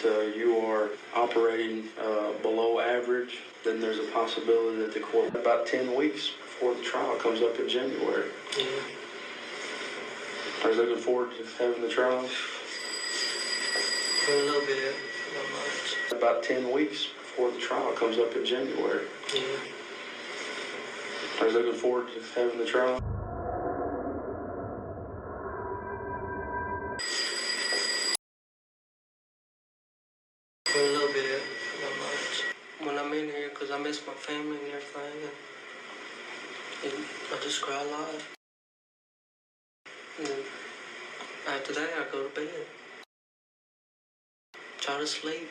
that you are operating below average, then there's a possibility that the court, about 10 weeks before the trial comes up in January. Are you looking forward to having the trial? For a little bit, not much. About 10 weeks before the trial comes up in January. Are you looking forward to having the trial? For a little bit, not much. When I'm in here, because I miss my family and everything, and I just cry a lot. And then after that, I go to bed. Try to sleep.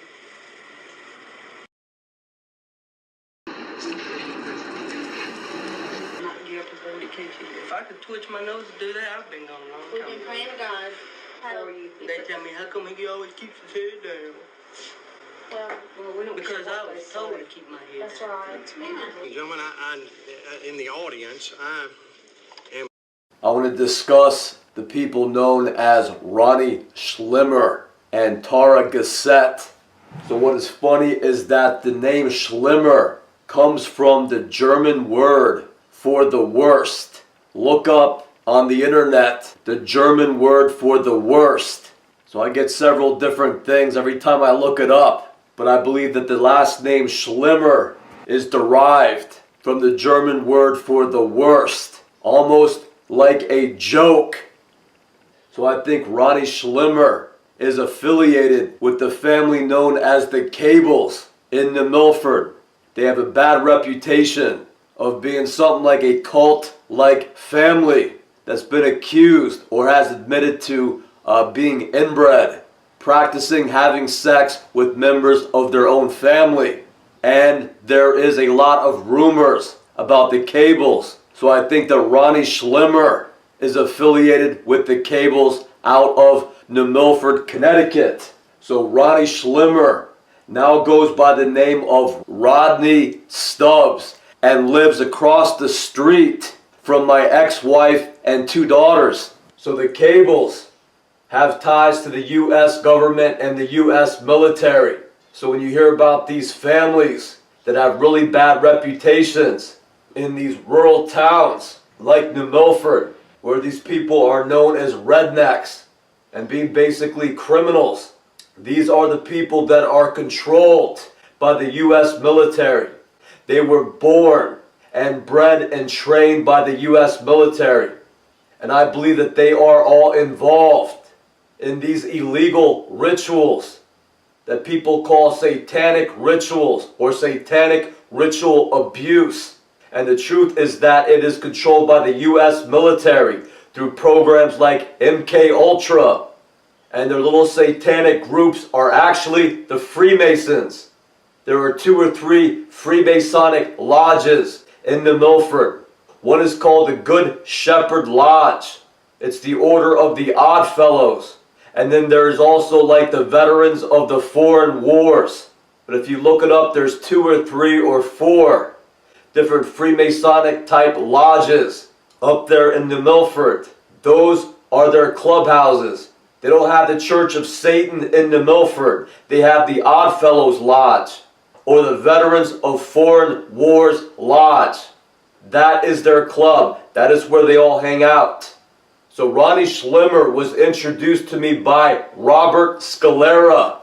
If I could twitch my nose to do that, I've been gone a long time. We've been praying to God for you. They tell me, how come he always keeps his head down? Well, we don't Because I was told to keep my head That's down. right. Gentlemen, in the audience, I want to discuss the people known as Ronnie Schlimmer and Tara Gassett. So what is funny is that the name Schlimmer comes from the German word for the worst. Look up on the internet the German word for the worst. So I get several different things every time I look it up. But I believe that the last name Schlimmer is derived from the German word for the worst. Almost like a joke. So I think Ronnie Schlimmer is affiliated with the family known as the Cables in New Milford. They have a bad reputation of being something like a cult-like family that's been accused or has admitted to being inbred, practicing having sex with members of their own family. And there is a lot of rumors about the Cables. So I think that Ronnie Schlimmer is affiliated with the Cables out of New Milford, Connecticut. So Ronnie Schlimmer now goes by the name of Rodney Stubbs and lives across the street from my ex-wife and 2 daughters. So the Cables have ties to the U.S. government and the U.S. military. So when you hear about these families that have really bad reputations in these rural towns like New Milford, where these people are known as rednecks and being basically criminals, these are the people that are controlled by the U.S. military. They were born and bred and trained by the U.S. military. And I believe that they are all involved in these illegal rituals that people call satanic rituals or satanic ritual abuse. And the truth is that it is controlled by the U.S. military through programs like MK Ultra. And their little satanic groups are actually the Freemasons. There are 2 or 3 Freemasonic lodges in New Milford. One is called the Good Shepherd Lodge. It's the Order of the Odd Fellows. And then there's also like the Veterans of the Foreign Wars. But if you look it up, there's 2 or 3 or 4 different Freemasonic type lodges up there in New Milford. Those are their clubhouses. They don't have the Church of Satan in New Milford. They have the Odd Fellows Lodge or the Veterans of Foreign Wars Lodge. That is their club. That is where they all hang out. So Ronnie Schlimmer was introduced to me by Robert Scalera.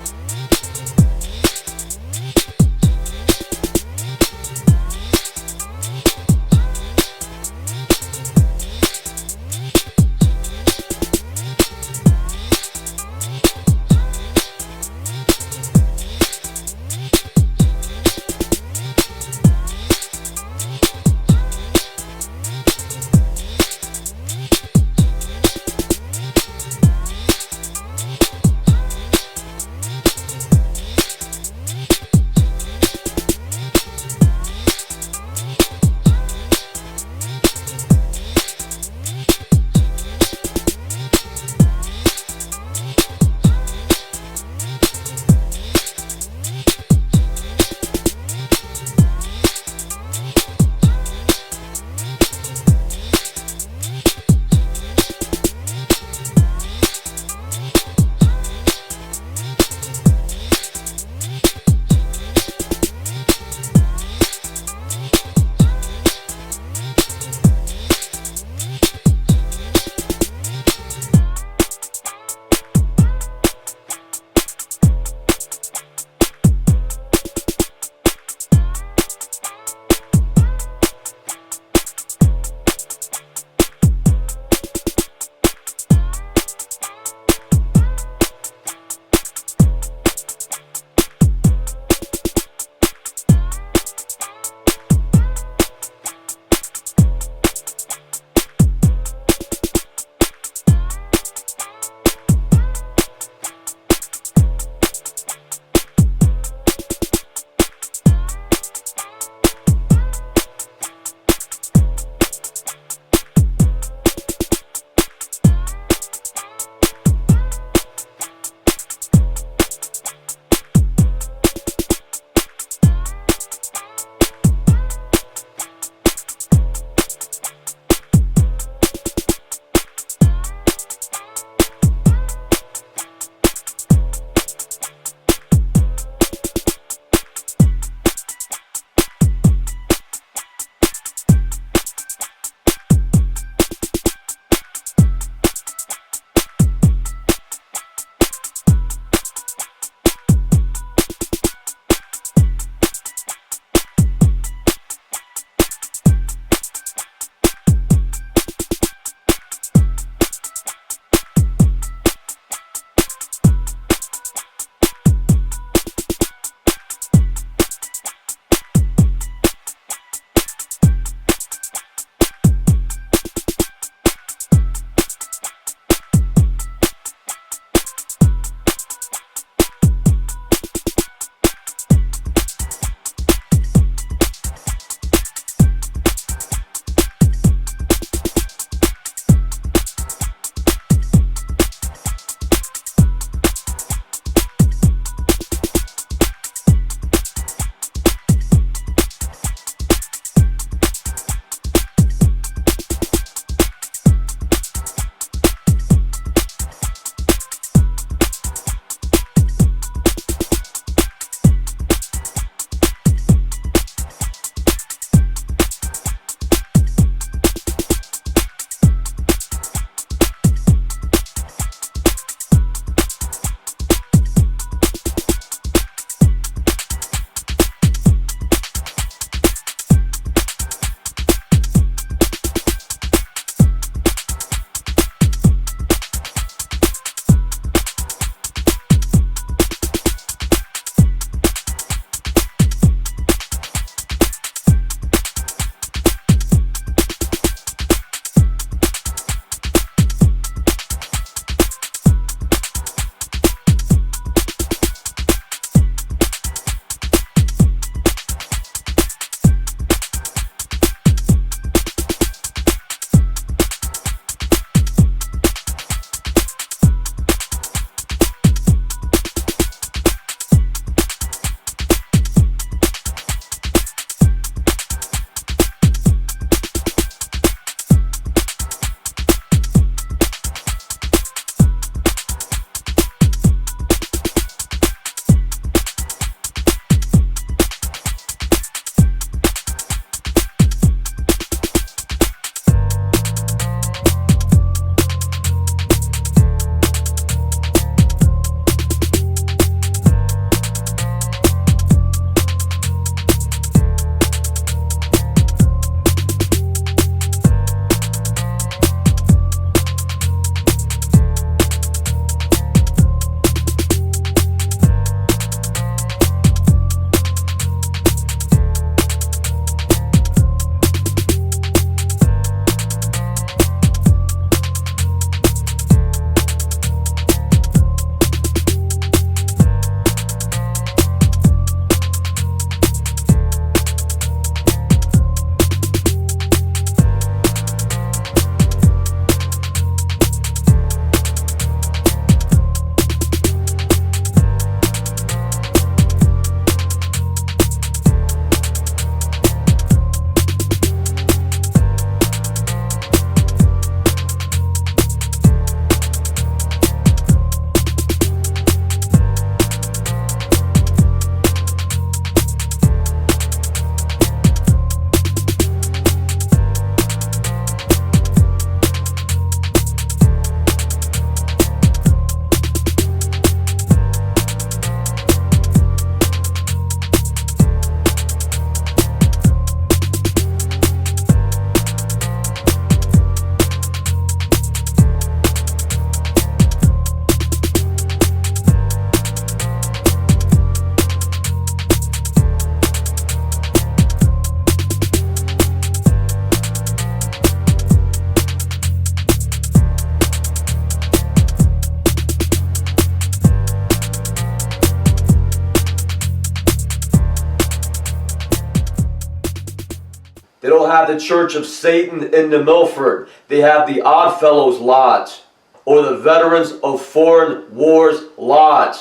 They don't have the Church of Satan in New Milford. They have the Oddfellows Lodge or the Veterans of Foreign Wars Lodge.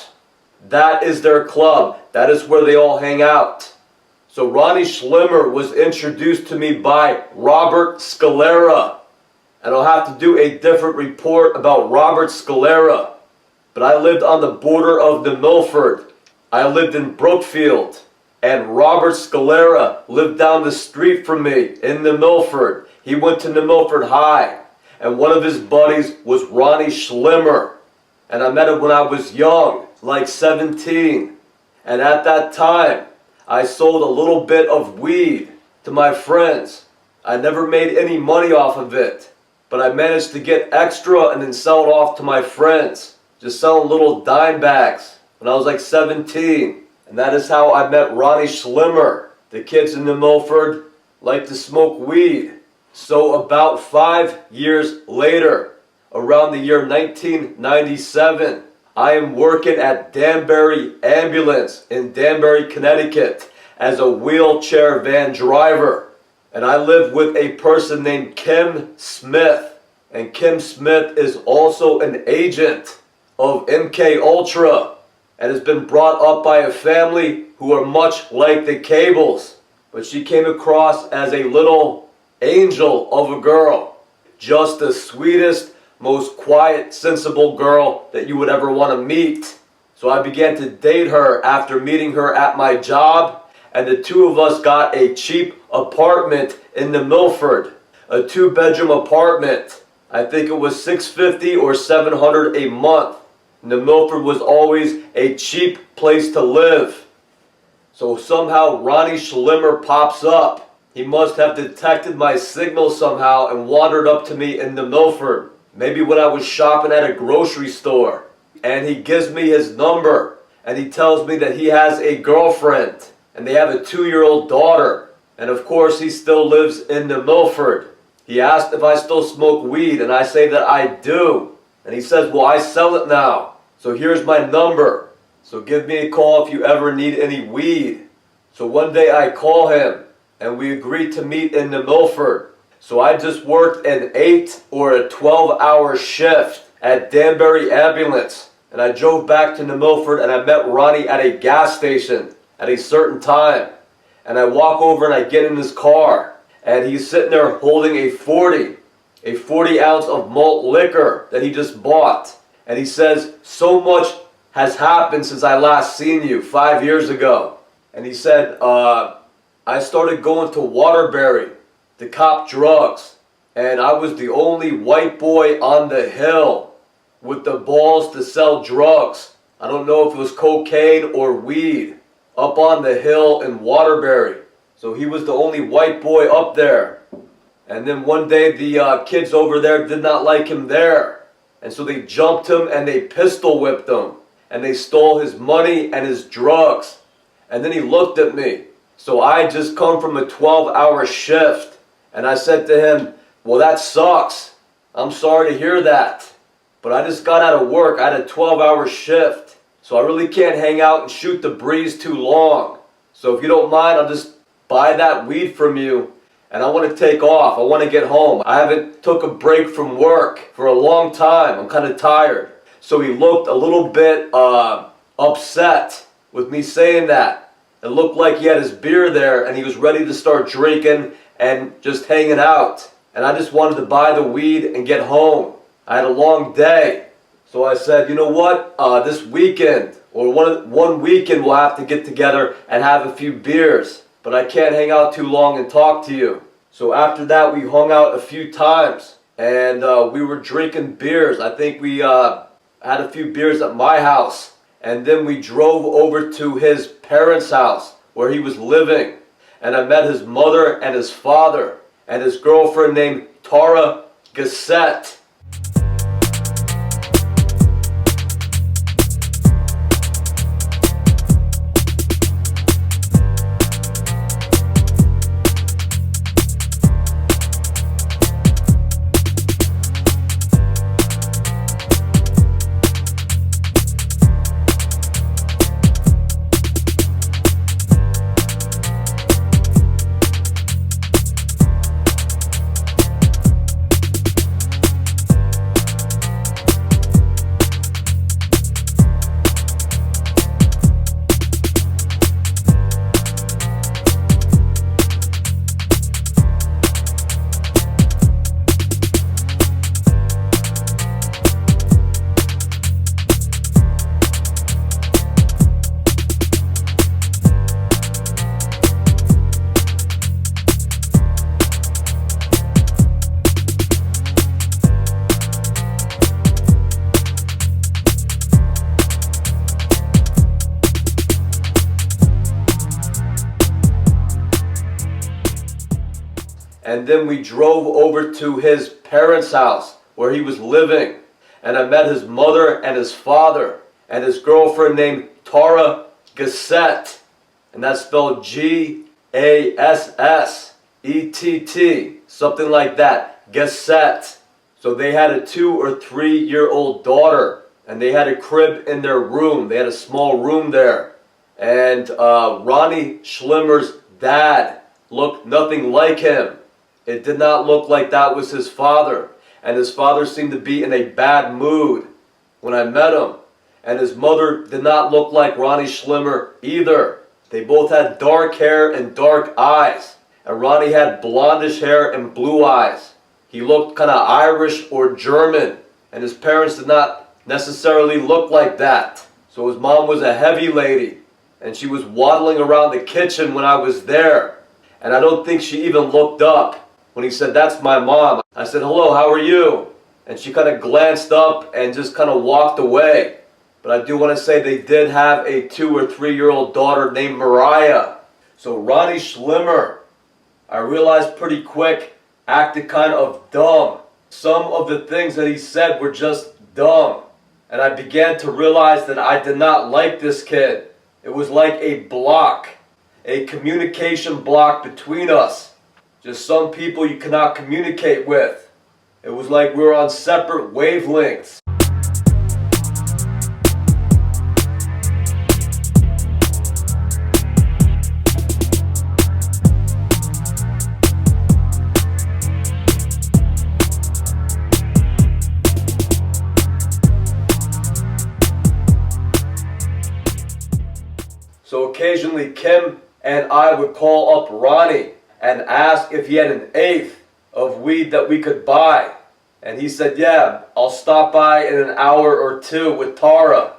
That is their club. That is where they all hang out. So Ronnie Schlimmer was introduced to me by Robert Scalera. And I'll have to do a different report about Robert Scalera. But I lived on the border of New Milford. I lived in Brookfield. And Robert Scalera lived down the street from me in New Milford. He went to New Milford High. And one of his buddies was Ronnie Schlimmer. And I met him when I was young, like 17. And at that time, I sold a little bit of weed to my friends. I never made any money off of it. But I managed to get extra and then sell it off to my friends. Just selling little dime bags when I was like 17. And that is how I met Ronnie Schlimmer. The kids in New Milford like to smoke weed. So about 5 years later, around the year 1997, I am working at Danbury Ambulance in Danbury, Connecticut as a wheelchair van driver. And I live with a person named Kim Smith. And Kim Smith is also an agent of MK Ultra and has been brought up by a family who are much like the Cables. But she came across as a little angel of a girl. Just the sweetest, most quiet, sensible girl that you would ever want to meet. So I began to date her after meeting her at my job, and the two of us got a cheap apartment in New Milford. A 2-bedroom apartment. I think it was $650 or $700 a month. New Milford was always a cheap place to live. So somehow Ronnie Schlimmer pops up. He must have detected my signal somehow and wandered up to me in New Milford. Maybe when I was shopping at a grocery store. And he gives me his number. And he tells me that he has a girlfriend. And they have a 2-year-old daughter. And of course he still lives in New Milford. He asked if I still smoke weed, and I say that I do. And he says, well, I sell it now. So here's my number. So give me a call if you ever need any weed. So one day I call him, and we agreed to meet in New Milford. So I just worked an 8 or a 12-hour shift at Danbury Ambulance. And I drove back to New Milford, and I met Ronnie at a gas station at a certain time. And I walk over and I get in his car. And he's sitting there holding a 40 ounce of malt liquor that he just bought. And he says, so much has happened since I last seen you 5 years ago. And he said, I started going to Waterbury to cop drugs. And I was the only white boy on the hill with the balls to sell drugs. I don't know if it was cocaine or weed up on the hill in Waterbury. So he was the only white boy up there. And then one day the kids over there did not like him there. And so they jumped him and they pistol whipped him. And they stole his money and his drugs. And then he looked at me. So I just come from a 12-hour shift. And I said to him, well, that sucks. I'm sorry to hear that. But I just got out of work. I had a 12-hour shift. So I really can't hang out and shoot the breeze too long. So if you don't mind, I'll just buy that weed from you, and I want to take off. I want to get home. I haven't took a break from work for a long time. I'm kind of tired. So he looked a little bit upset with me saying that. It looked like he had his beer there and he was ready to start drinking and just hanging out. And I just wanted to buy the weed and get home. I had a long day. So I said, you know what, this weekend or one weekend we'll have to get together and have a few beers. But I can't hang out too long and talk to you. So after that, we hung out a few times. And we were drinking beers. I think we had a few beers at my house. And then we drove over to his parents' house where he was living. And I met his mother and his father. And his girlfriend named Tara Gassett. And then we drove over to his parents' house where he was living. And I met his mother and his father and his girlfriend named Tara Gassett. And that's spelled Gassett, something like that, Gassett. So they had a 2 or 3 year old daughter, and they had a crib in their room. They had a small room there. And Ronnie Schlimmer's dad looked nothing like him. It did not look like that was his father. And his father seemed to be in a bad mood when I met him. And his mother did not look like Ronnie Schlimmer either. They both had dark hair and dark eyes. And Ronnie had blondish hair and blue eyes. He looked kind of Irish or German. And his parents did not necessarily look like that. So his mom was a heavy lady. And she was waddling around the kitchen when I was there. And I don't think she even looked up when he said, "That's my mom." I said, "Hello, how are you?" And she kind of glanced up and just kind of walked away. But I do want to say they did have a 2 or 3 year old daughter named Mariah. So Ronnie Schlimmer, I realized pretty quick, acted kind of dumb. Some of the things that he said were just dumb. And I began to realize that I did not like this kid. It was like a block, a communication block between us. Just some people you cannot communicate with. It was like we were on separate wavelengths. So occasionally Kim and I would call up Ronnie and ask if he had an eighth of weed that we could buy. And he said, "Yeah, I'll stop by in an hour or two with Tara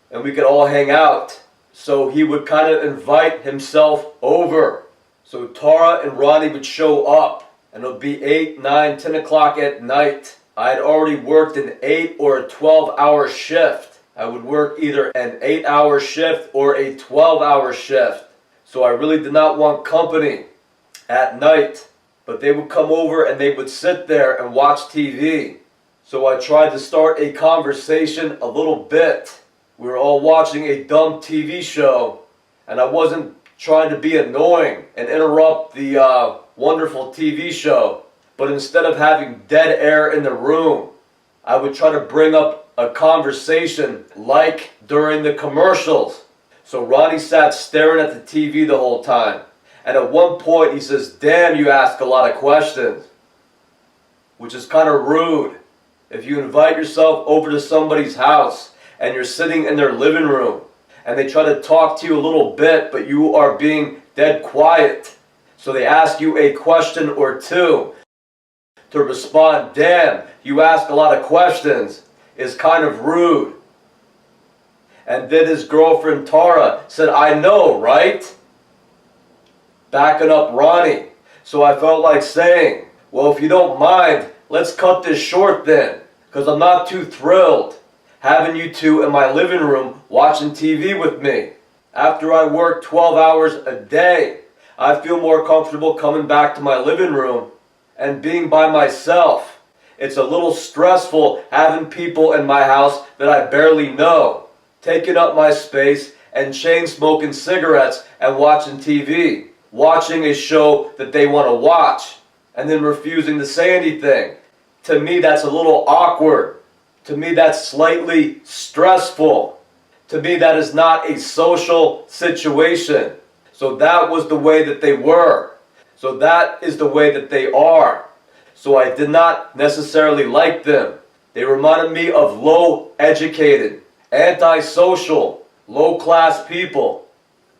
and we could all hang out." So he would kind of invite himself over. So Tara and Ronnie would show up and it would be 8, 9, 10 o'clock at night. I had already worked an 8 or a 12-hour shift. I would work either an 8-hour shift or a 12-hour shift. So I really did not want company at night. But they would come over and they would sit there and watch TV. So I tried to start a conversation a little bit. We were all watching a dumb TV show. And I wasn't trying to be annoying and interrupt the wonderful TV show. But instead of having dead air in the room, I would try to bring up a conversation like during the commercials. So Ronnie sat staring at the TV the whole time. And at one point he says, "Damn, you ask a lot of questions." Which is kind of rude. If you invite yourself over to somebody's house and you're sitting in their living room and they try to talk to you a little bit but you are being dead quiet. So they ask you a question or two. To respond, "Damn, you ask a lot of questions," is kind of rude. And then his girlfriend Tara said, "I know, right?" Backing up Ronnie. So I felt like saying, "Well, if you don't mind, let's cut this short then, because I'm not too thrilled having you two in my living room watching TV with me. After I work 12 hours a day, I feel more comfortable coming back to my living room and being by myself. It's a little stressful having people in my house that I barely know, taking up my space and chain smoking cigarettes and watching TV. Watching a show that they want to watch and then refusing to say anything. To me, that's a little awkward. To me, that's slightly stressful. To me, that is not a social situation." So that was the way that they were. So that is the way that they are. So I did not necessarily like them. They reminded me of low-educated, antisocial, low-class people.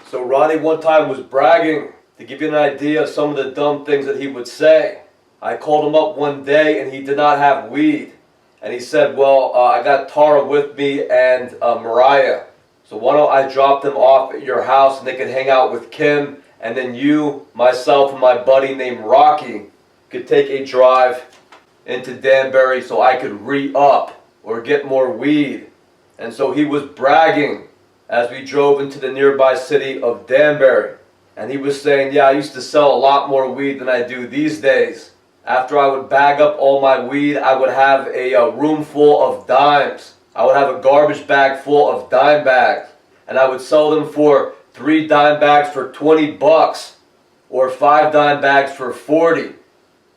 So Ronnie one time was bragging. To give you an idea of some of the dumb things that he would say, I called him up one day and he did not have weed. And he said, "Well, I got Tara with me and Mariah. So why don't I drop them off at your house and they can hang out with Kim. And then you, myself, and my buddy named Rocky could take a drive into Danbury so I could re-up or get more weed." And so he was bragging as we drove into the nearby city of Danbury. And he was saying, yeah, I used to sell a lot more weed than I do these days. After I would bag up all my weed, I would have a room full of dimes. I would have a garbage bag full of dime bags. And I would sell them for 3 dime bags for 20 bucks or 5 dime bags for 40.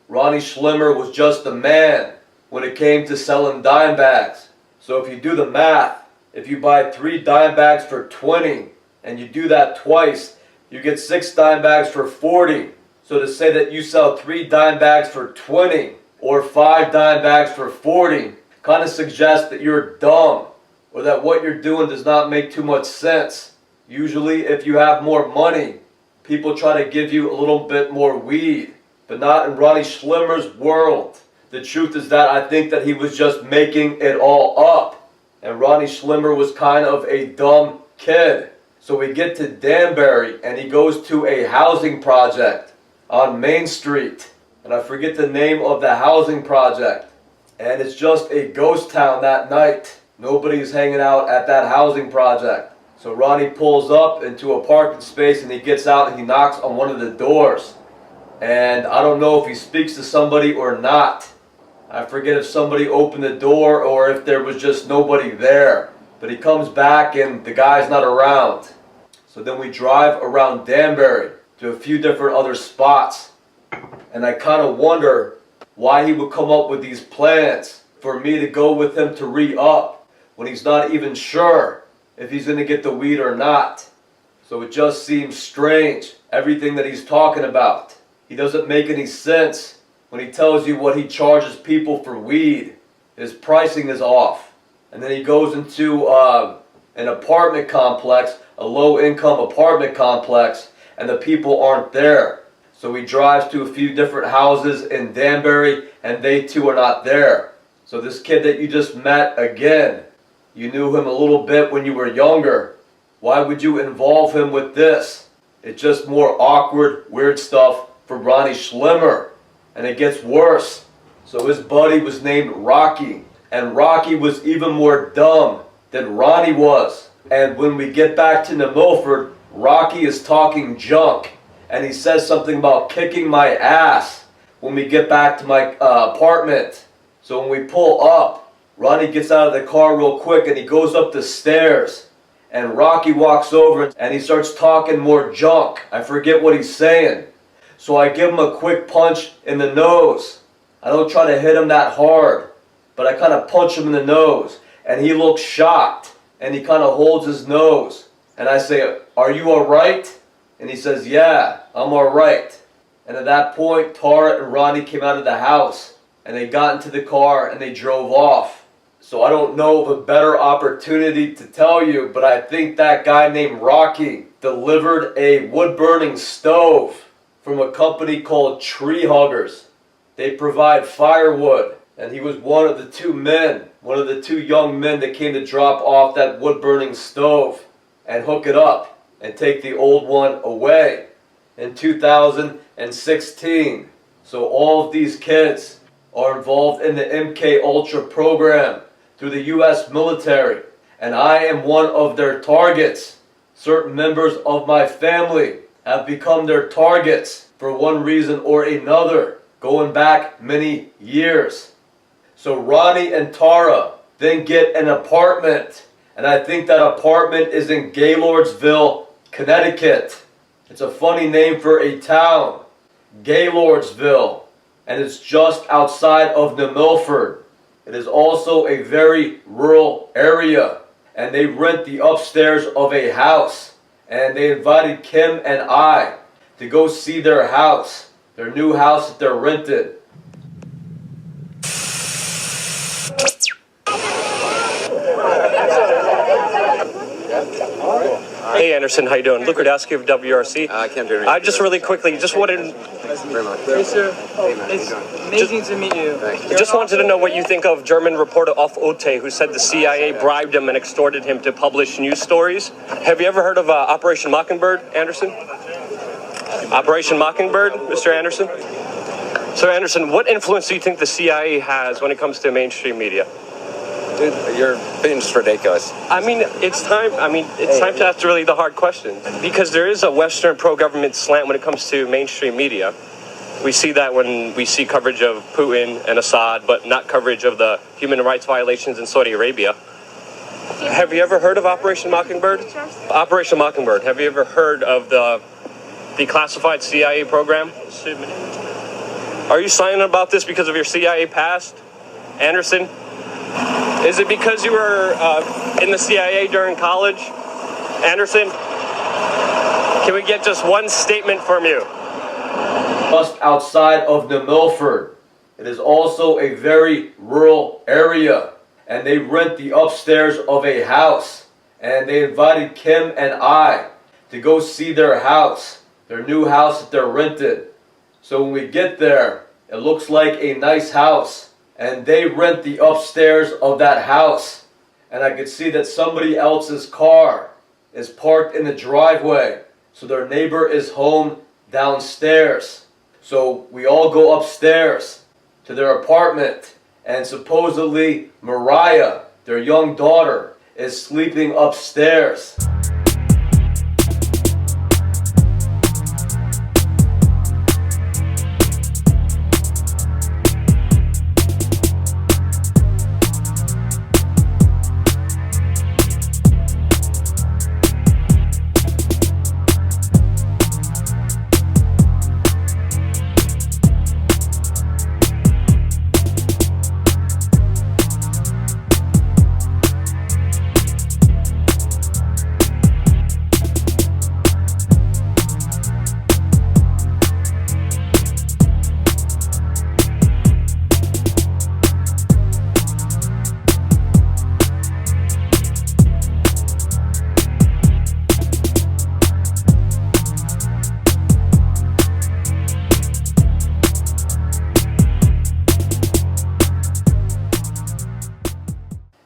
Ronnie Schlimmer was just a man when it came to selling dime bags. So if you do the math, if you buy 3 dime bags for 20 and you do that twice, you get 6 dime bags for 40. So to say that you sell 3 dime bags for 20 or 5 dime bags for 40 kind of suggests that you're dumb or that what you're doing does not make too much sense. Usually if you have more money, people try to give you a little bit more weed, but not in Ronnie Schlimmer's world. The truth is that I think that he was just making it all up. And Ronnie Schlimmer was kind of a dumb kid. So we get to Danbury and he goes to a housing project on Main Street. And I forget the name of the housing project. And it's just a ghost town that night. Nobody's hanging out at that housing project. So Ronnie pulls up into a parking space and he gets out and he knocks on one of the doors. And I don't know if he speaks to somebody or not. I forget if somebody opened the door or if there was just nobody there. But he comes back and the guy's not around. So then we drive around Danbury to a few different other spots. And I kind of wonder why he would come up with these plans for me to go with him to re-up when he's not even sure if he's going to get the weed or not. So it just seems strange, everything that he's talking about. He doesn't make any sense when he tells you what he charges people for weed. His pricing is off. And then he goes into an apartment complex, a low-income apartment complex, and the people aren't there. So he drives to a few different houses in Danbury, and they too are not there. So this kid that you just met, again, you knew him a little bit when you were younger. Why would you involve him with this? It's just more awkward, weird stuff for Ronnie Schlimmer. And it gets worse. So his buddy was named Rocky. And Rocky was even more dumb than Ronnie was. And when we get back to New Milford, Rocky is talking junk. And he says something about kicking my ass when we get back to my apartment. So when we pull up, Ronnie gets out of the car real quick and he goes up the stairs. And Rocky walks over and he starts talking more junk. I forget what he's saying. So I give him a quick punch in the nose. I don't try to hit him that hard, but I kind of punch him in the nose. And he looks shocked and he kind of holds his nose. And I say, "Are you alright?" And he says, "Yeah, I'm alright." And at that point, Tara and Ronnie came out of the house and they got into the car and they drove off. So I don't know of a better opportunity to tell you, but I think that guy named Rocky delivered a wood-burning stove from a company called Tree Huggers. They provide firewood, and he was one of the 2 men, one of the 2 young men that came to drop off that wood-burning stove and hook it up and take the old one away in 2016. So all of these kids are involved in the MK Ultra program through the U.S. military, and I am one of their targets. Certain members of my family have become their targets for one reason or another, going back many years. So Ronnie and Tara then get an apartment, and I think that apartment is in Gaylordsville, Connecticut. It's a funny name for a town, Gaylordsville, and it's just outside of New Milford. It is also a very rural area, and they rent the upstairs of a house. And they invited Kim and I to go see their house, their new house that they're rented. Hey Anderson, how you doing? Luke Radowski of WRC. I can't do anything. I just really quickly, just wanted, Thanks very much. Hey, sir. It's amazing to meet you. just wanted to know what you think of German reporter Off Ote, who said the CIA bribed him and extorted him to publish news stories. Have you ever heard of Operation Mockingbird, Anderson? Operation Mockingbird, Mr. Anderson? So Anderson, what influence do you think the CIA has when it comes to mainstream media? Dude, you're being just ridiculous. I mean, it's time. It's time to ask really the hard questions, because there is a Western pro-government slant when it comes to mainstream media. We see that when we see coverage of Putin and Assad, but not coverage of the human rights violations in Saudi Arabia. Have you ever heard of Operation Mockingbird? Operation Mockingbird. Have you ever heard of the declassified CIA program? Are you silent about this because of your CIA past, Anderson? Is it because you were in the CIA during college, Anderson? Can we get just one statement from you? Just outside of New Milford. It is also a very rural area, and they rent the upstairs of a house, and they invited Kim and I to go see their house, their new house that they're rented. So when we get there, it looks like a nice house, and they rent the upstairs of that house, and I could see that somebody else's car is parked in the driveway, so their neighbor is home downstairs. So we all go upstairs to their apartment, and supposedly Mariah, their young daughter, is sleeping upstairs.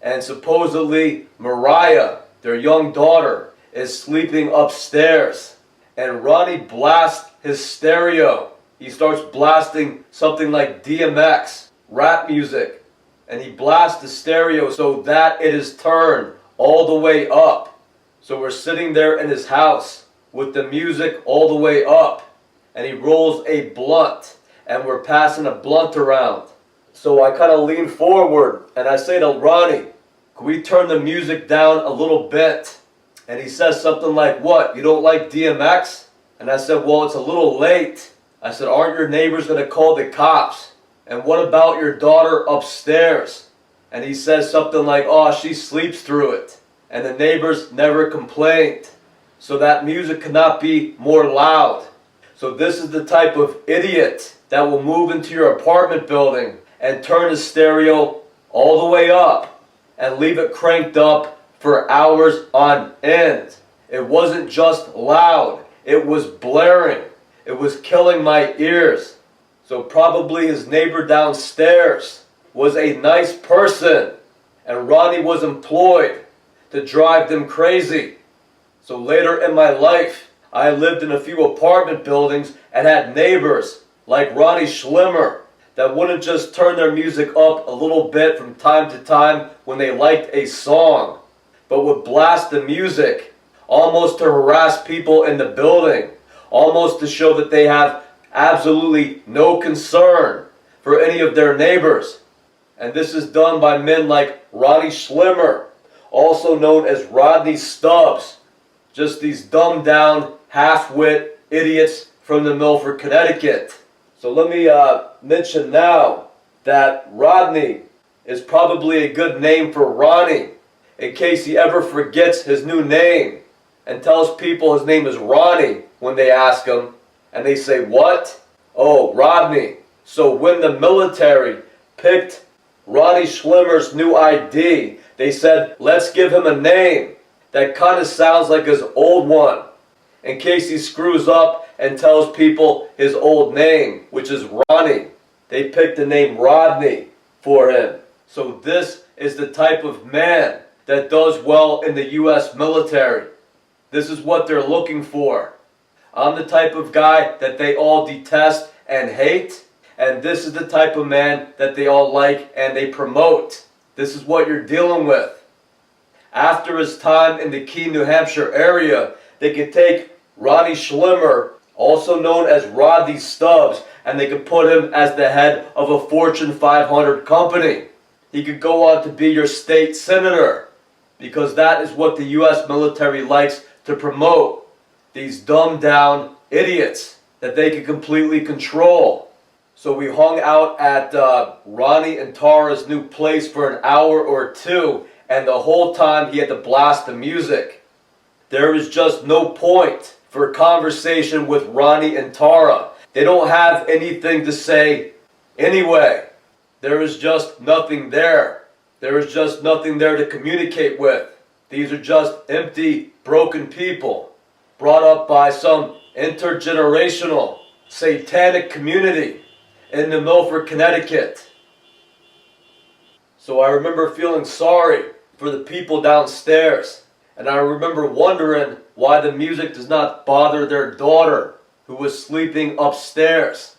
And supposedly Mariah, their young daughter, is sleeping upstairs. And Ronnie blasts his stereo. He starts blasting something like DMX, rap music. And he blasts the stereo so that it is turned all the way up. So we're sitting there in his house with the music all the way up. And he rolls a blunt. And we're passing a blunt around. So I kind of lean forward and I say to Ronnie, can we turn the music down a little bit? And he says something like, what, you don't like DMX? And I said, well, it's a little late. I said, aren't your neighbors going to call the cops? And what about your daughter upstairs? And he says something like, oh, she sleeps through it. And the neighbors never complained. So that music cannot be more loud. So this is the type of idiot that will move into your apartment building and turn the stereo all the way up and leave it cranked up for hours on end. It wasn't just loud, it was blaring. It was killing my ears. So probably his neighbor downstairs was a nice person, and Ronnie was employed to drive them crazy. So later in my life, I lived in a few apartment buildings and had neighbors like Ronnie Schlimmer that wouldn't just turn their music up a little bit from time to time when they liked a song, but would blast the music almost to harass people in the building, almost to show that they have absolutely no concern for any of their neighbors. And this is done by men like Ronnie Schlimmer, also known as Rodney Stubbs. Just these dumbed down, half-wit idiots from the Milford, Connecticut. So let me mention now that Rodney is probably a good name for Ronnie, in case he ever forgets his new name and tells people his name is Ronnie when they ask him, and they say, what? Oh, Rodney. So when the military picked Ronnie Schlimmer's new ID, they said, let's give him a name that kind of sounds like his old one, in case he screws up and tells people his old name, which is Ronnie. They picked the name Rodney for him. So this is the type of man that does well in the U.S. military. This is what they're looking for. I'm the type of guy that they all detest and hate, and this is the type of man that they all like and they promote. this is what you're dealing with. After his time in the Keene, New Hampshire area, they could take Ronnie Schlimmer, also known as Rodney Stubbs, and they could put him as the head of a Fortune 500 company. He could go on to be your state senator, because that is what the U.S. military likes to promote. These dumbed down idiots that they can completely control. So we hung out at Ronnie and Tara's new place for an hour or two, and the whole time he had to blast the music. There is just no point for a conversation with Ronnie and Tara. They don't have anything to say anyway. There is just nothing there. There is just nothing there to communicate with. These are just empty, broken people brought up by some intergenerational, satanic community in New Milford, Connecticut. So I remember feeling sorry for the people downstairs. And I remember wondering why the music does not bother their daughter, who was sleeping upstairs.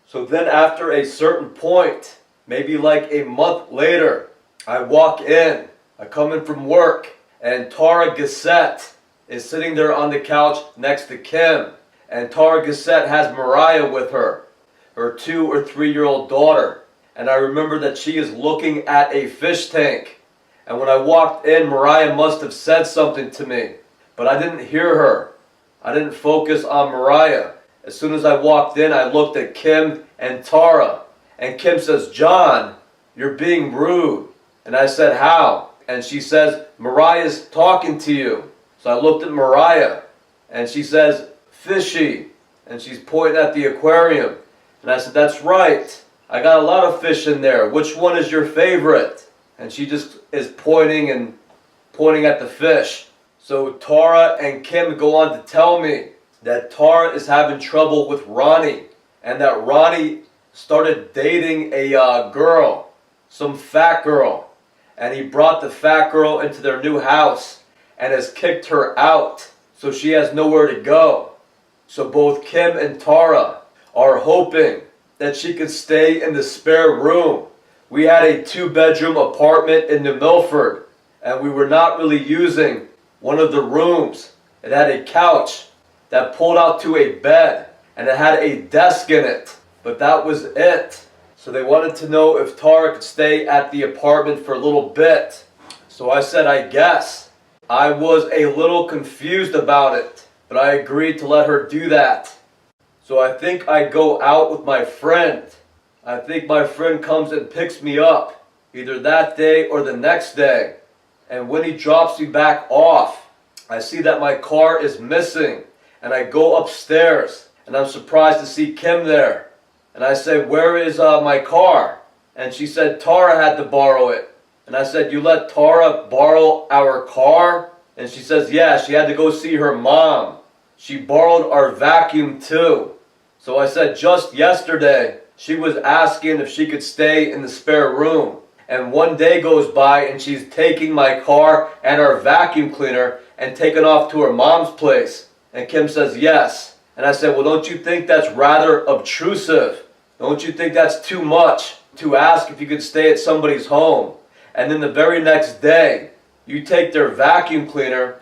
So then after a certain point, maybe like a month later, I walk in. I come in from work, and Tara Gassett is sitting there on the couch next to Kim. And Tara Gassett has Mariah with her 2 or 3 year old daughter. And I remember that she is looking at a fish tank. And when I walked in, Mariah must have said something to me, but I didn't hear her. I didn't focus on Mariah. As soon as I walked in, I looked at Kim and Tara. And Kim says, "John, you're being rude." And I said, "How?" And she says, "Mariah's talking to you." So I looked at Mariah, and she says, "Fishy." And she's pointing at the aquarium. And I said, "That's right. I got a lot of fish in there. Which one is your favorite?" And she just is pointing at the fish. So Tara and Kim go on to tell me that Tara is having trouble with Ronnie, and that Ronnie started dating a girl, some fat girl, and he brought the fat girl into their new house and has kicked her out, so she has nowhere to go. So both Kim and Tara are hoping that she could stay in the spare room. We had a 2-bedroom apartment in New Milford, and we were not really using one of the rooms. It had a couch that pulled out to a bed, and it had a desk in it, but that was it. So they wanted to know if Tara could stay at the apartment for a little bit. So I said, I guess. I was a little confused about it, but I agreed to let her do that. So I think I go out with my friend. I think my friend comes and picks me up, either that day or the next day. And when he drops me back off, I see that my car is missing. And I go upstairs, and I'm surprised to see Kim there. And I said, "Where is my car?" And she said, "Tara had to borrow it." And I said, "You let Tara borrow our car?" And she says, "Yeah, she had to go see her mom. She borrowed our vacuum too." So I said, just yesterday, she was asking if she could stay in the spare room. And one day goes by and she's taking my car and our vacuum cleaner and taking off to her mom's place. And Kim says, yes. And I said, well, don't you think that's rather obtrusive? Don't you think that's too much to ask if you could stay at somebody's home? And then the very next day, you take their vacuum cleaner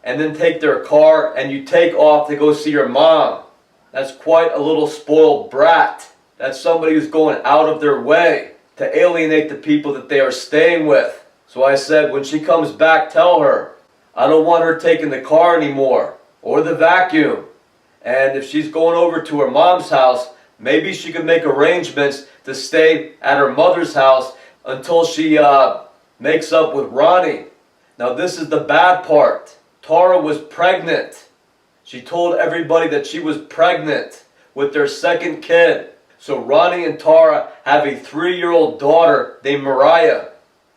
and then take their car and you take off to go see your mom. That's quite a little spoiled brat. That's somebody who's going out of their way to alienate the people that they are staying with. So I said, when she comes back, tell her, I don't want her taking the car anymore, or the vacuum. And if she's going over to her mom's house, maybe she could make arrangements to stay at her mother's house until she makes up with Ronnie. Now this is the bad part. Tara was pregnant. She told everybody that she was pregnant with their second kid. So Ronnie and Tara have a 3-year-old daughter named Mariah.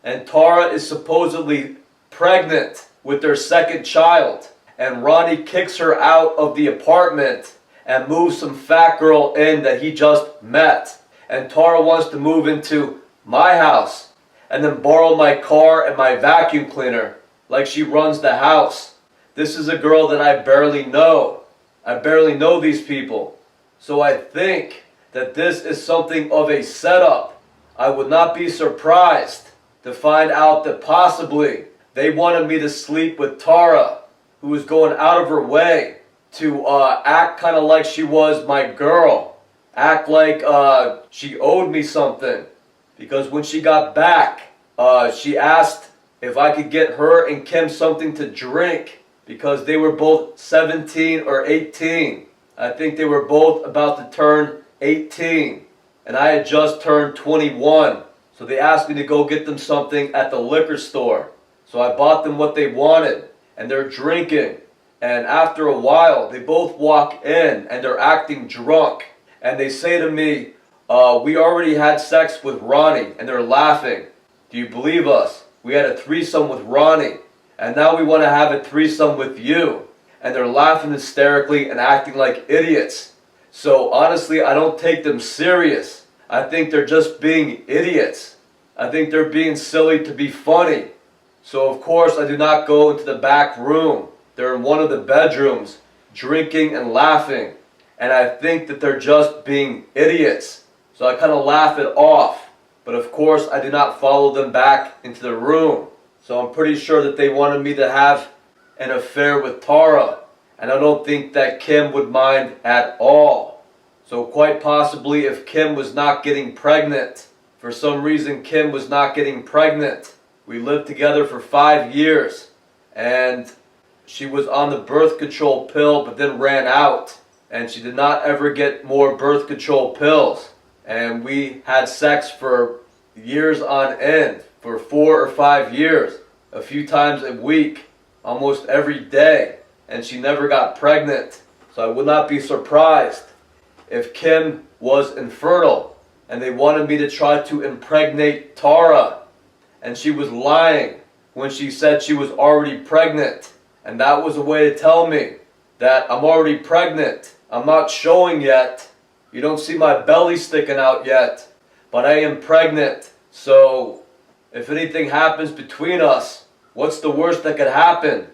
And Tara is supposedly pregnant with their second child. And Ronnie kicks her out of the apartment and moves some fat girl in that he just met. And Tara wants to move into my house and then borrow my car and my vacuum cleaner like she runs the house. This is a girl that I barely know. I barely know these people. So I think that this is something of a setup. I would not be surprised to find out that possibly they wanted me to sleep with Tara, who was going out of her way to act kind of like she was my girl. Act like she owed me something. Because when she got back, she asked if I could get her and Kim something to drink, because they were both 17 or 18. I think they were both about to turn 18. And I had just turned 21. So they asked me to go get them something at the liquor store. So I bought them what they wanted. And they're drinking. And after a while, they both walk in and they're acting drunk. And they say to me, we already had sex with Ronnie. And they're laughing. Do you believe us? We had a threesome with Ronnie. And now we want to have a threesome with you. And they're laughing hysterically and acting like idiots. So honestly, I don't take them serious. I think they're just being idiots. I think they're being silly to be funny. So of course I do not go into the back room. They're in one of the bedrooms, drinking and laughing. And I think that they're just being idiots. So I kind of laugh it off. But of course I do not follow them back into the room. So I'm pretty sure that they wanted me to have an affair with Tara. And I don't think that Kim would mind at all. So quite possibly if Kim was not getting pregnant, for some reason Kim was not getting pregnant. We lived together for 5 years. And she was on the birth control pill but then ran out. And she did not ever get more birth control pills. And we had sex for years on end, for 4 or 5 years, a few times a week, almost every day. And she never got pregnant. So I would not be surprised if Kim was infertile and they wanted me to try to impregnate Tara. And she was lying when she said she was already pregnant. And that was a way to tell me that I'm already pregnant. I'm not showing yet. You don't see my belly sticking out yet. But I am pregnant. So if anything happens between us, what's the worst that could happen?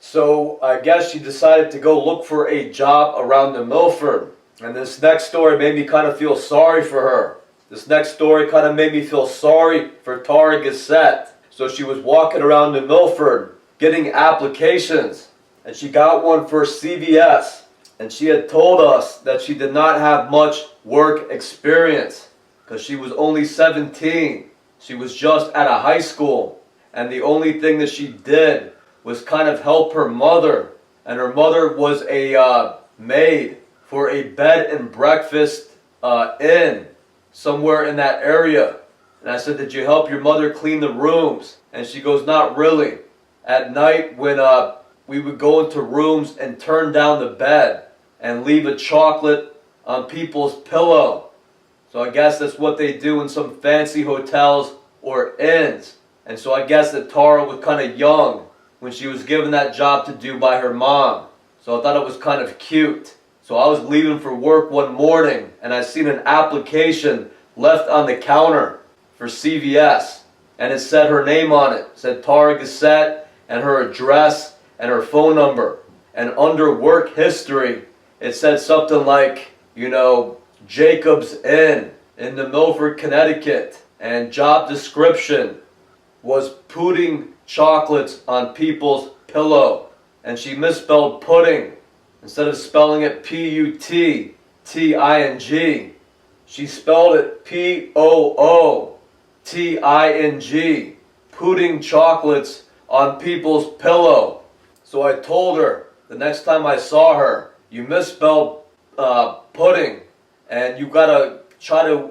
So I guess she decided to go look for a job around the Milford. And this next story made me kind of feel sorry for her. This next story kind of made me feel sorry for Tara Gissette. So she was walking around the Milford getting applications. And she got one for CVS. And she had told us that she did not have much work experience because she was only 17. She was just at a high school. And the only thing that she did was kind of help her mother. And her mother was a maid for a bed and breakfast inn somewhere in that area. And I said, did you help your mother clean the rooms? And she goes, not really. At night when we would go into rooms and turn down the bed and leave a chocolate on people's pillow. So I guess that's what they do in some fancy hotels or inns. And so I guess that Tara was kind of young when she was given that job to do by her mom. So I thought it was kind of cute. So I was leaving for work one morning and I seen an application left on the counter for CVS. And it said her name on it. It said Tara Gissette and her address and her phone number. And under work history, it said something like, you know, Jacob's Inn in the Milford, Connecticut. And job description was putting chocolates on people's pillow. And she misspelled pudding. Instead of spelling it P-U-T-T-I-N-G, she spelled it P-O-O-T-I-N-G. Putting chocolates on people's pillow. So I told her the next time I saw her, you misspelled pudding. And you gotta try to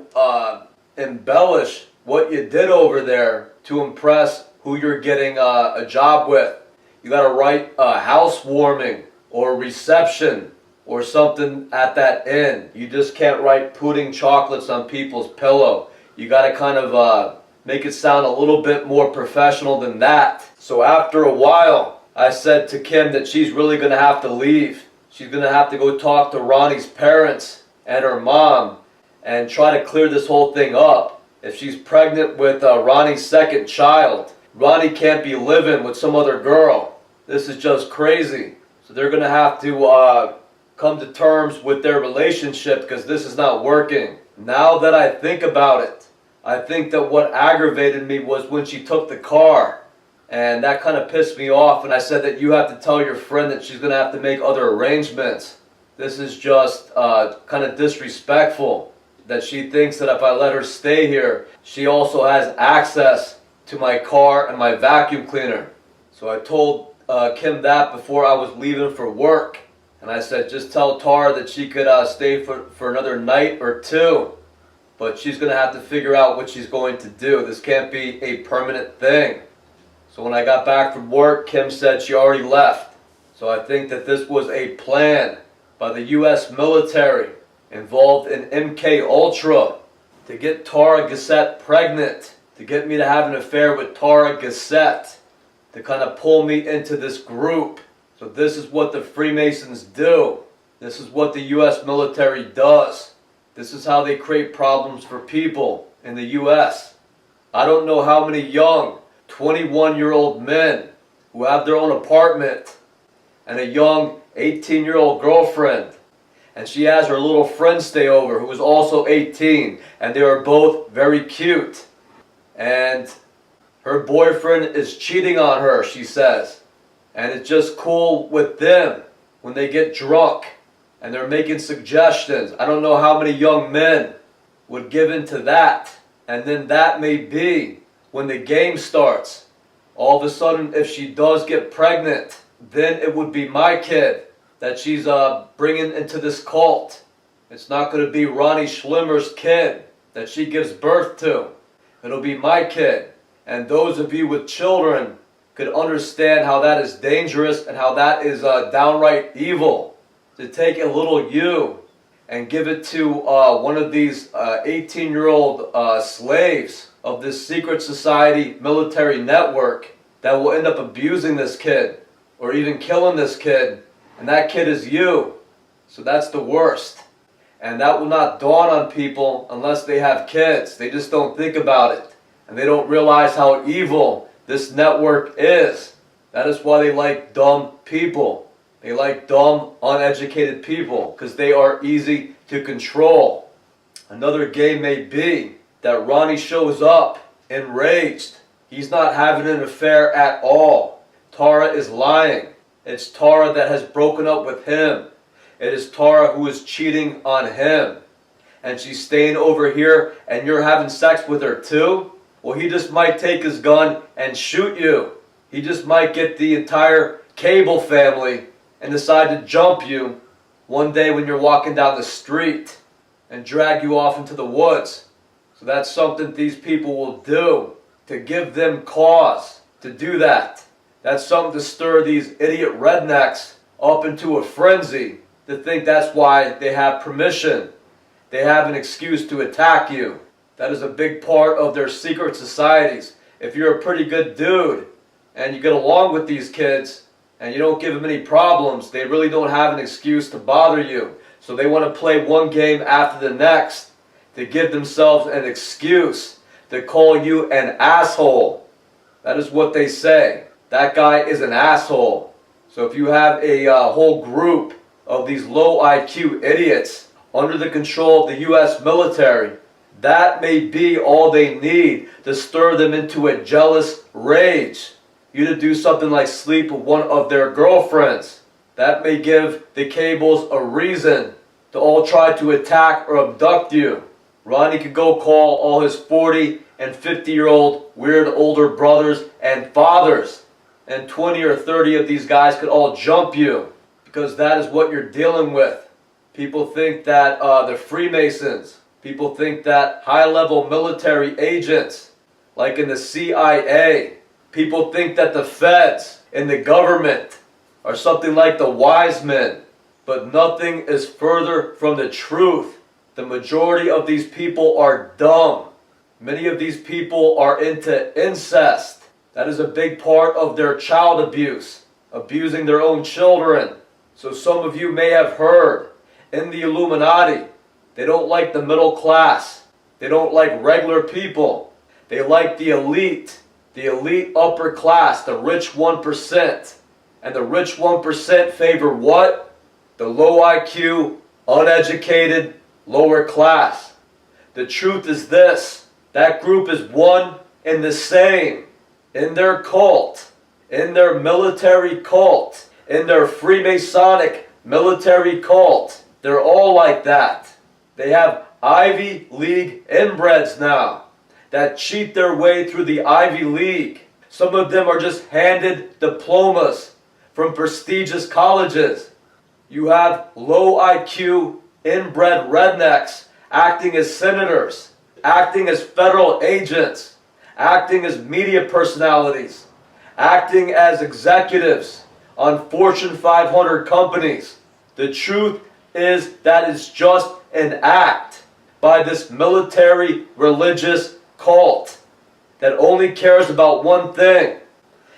embellish what you did over there to impress who you're getting a job with. You gotta write housewarming or reception or something at that inn. You just can't write putting chocolates on people's pillow. You gotta kind of make it sound a little bit more professional than that. So after a while, I said to Kim that she's really gonna have to leave. She's gonna have to go talk to Ronnie's parents and her mom and try to clear this whole thing up. If she's pregnant with Ronnie's second child, Ronnie can't be living with some other girl. This is just crazy. So they're going to have to come to terms with their relationship because this is not working. Now that I think about it, I think that what aggravated me was when she took the car. And that kind of pissed me off. And I said that you have to tell your friend that she's going to have to make other arrangements. This is just kind of disrespectful. That she thinks that if I let her stay here, she also has access to my car and my vacuum cleaner. So I told Kim that before I was leaving for work. And I said, just tell Tara that she could stay for another night or two. But she's going to have to figure out what she's going to do. This can't be a permanent thing. So when I got back from work, Kim said she already left. So I think that this was a plan by the U.S. military involved in MK Ultra to get Tara Gassett pregnant, to get me to have an affair with Tara Gassett, to kind of pull me into this group. So this is what the Freemasons do. This is what the U.S. military does. This is how they create problems for people in the U.S. I don't know how many young 21-year-old men who have their own apartment and a young 18-year-old girlfriend, and she has her little friend stay over who is also 18, and they are both very cute, and her boyfriend is cheating on her, she says, and it's just cool with them when they get drunk and they're making suggestions. I don't know how many young men would give in to that, and then that may be when the game starts. All of a sudden, if she does get pregnant, then it would be my kid that she's bringing into this cult. It's not going to be Ronnie Schlimmer's kid that she gives birth to. It'll be my kid. And those of you with children could understand how that is dangerous and how that is downright evil. To take a little you and give it to one of these 18-year-old slaves of this secret society military network that will end up abusing this kid or even killing this kid, and that kid is you. So that's the worst. And that will not dawn on people unless they have kids. They just don't think about it, and they don't realize how evil this network is. That is why they like dumb people. They like dumb, uneducated people because they are easy to control. Another game may be that Ronnie shows up enraged. He's not having an affair at all. Tara is lying. It's Tara that has broken up with him. It is Tara who is cheating on him. And she's staying over here and you're having sex with her too? Well, he just might take his gun and shoot you. He just might get the entire Cable family and decide to jump you one day when you're walking down the street and drag you off into the woods. So that's something these people will do to give them cause to do that. That's something to stir these idiot rednecks up into a frenzy to think that's why they have permission. They have an excuse to attack you. That is a big part of their secret societies. If you're a pretty good dude and you get along with these kids and you don't give them any problems, they really don't have an excuse to bother you. So they want to play one game after the next to give themselves an excuse to call you an asshole. That is what they say. That guy is an asshole. So if you have a whole group of these low IQ idiots under the control of the U.S. military, that may be all they need to stir them into a jealous rage. You to do something like sleep with one of their girlfriends. That may give the Cables a reason to all try to attack or abduct you. Ronnie could go call all his 40 and 50-year-old weird older brothers and fathers. And 20 or 30 of these guys could all jump you. Because that is what you're dealing with. People think that the Freemasons, people think that high-level military agents, like in the CIA, people think that the feds and the government are something like the wise men. But nothing is further from the truth. The majority of these people are dumb. Many of these people are into incest. That is a big part of their child abuse, abusing their own children. So some of you may have heard, in the Illuminati, they don't like the middle class. They don't like regular people. They like the elite upper class, the rich 1%. And the rich 1% favor what? the low IQ, uneducated, lower class. The truth is this: that group is one and the same in their cult, in their military cult, in their Freemasonic military cult. They're all like that. They have Ivy League inbreds now that cheat their way through the Ivy League. Some of them are just handed diplomas from prestigious colleges. You have low IQ, inbred rednecks acting as senators, acting as federal agents, acting as media personalities, acting as executives on Fortune 500 companies. The truth is that it's just an act by this military religious cult that only cares about one thing.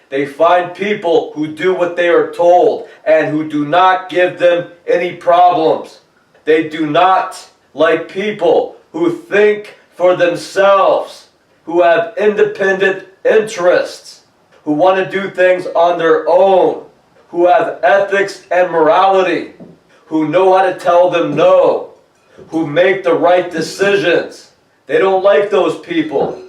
They find people who do what they are told and who do not give them any problems. They do not like people who think for themselves, who have independent interests, who want to do things on their own, who have ethics and morality, who know how to tell them no, who make the right decisions. They don't like those people.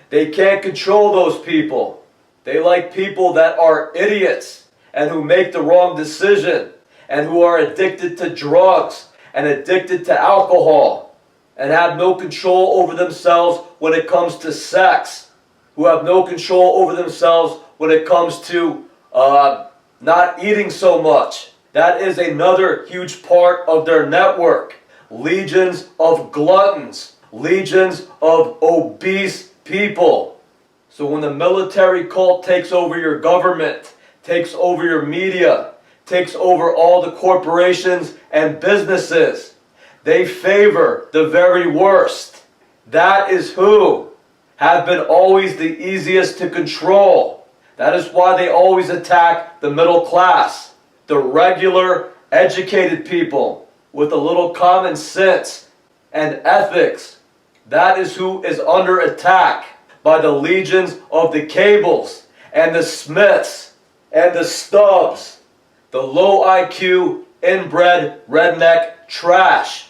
They can't control those people. They like people that are idiots and who make the wrong decision and who are addicted to drugs and addicted to alcohol and have no control over themselves when it comes to sex, who have no control over themselves when it comes to not eating so much. That is another huge part of their network. Legions of gluttons, legions of obese people. So when the military cult takes over your government, takes over your media, takes over all the corporations and businesses, they favor the very worst. That is who have been always the easiest to control. That is why they always attack the middle class, the regular, educated people with a little common sense and ethics. That is who is under attack by the legions of the Cables and the Smiths and the Stubbs, the low IQ, inbred, redneck trash.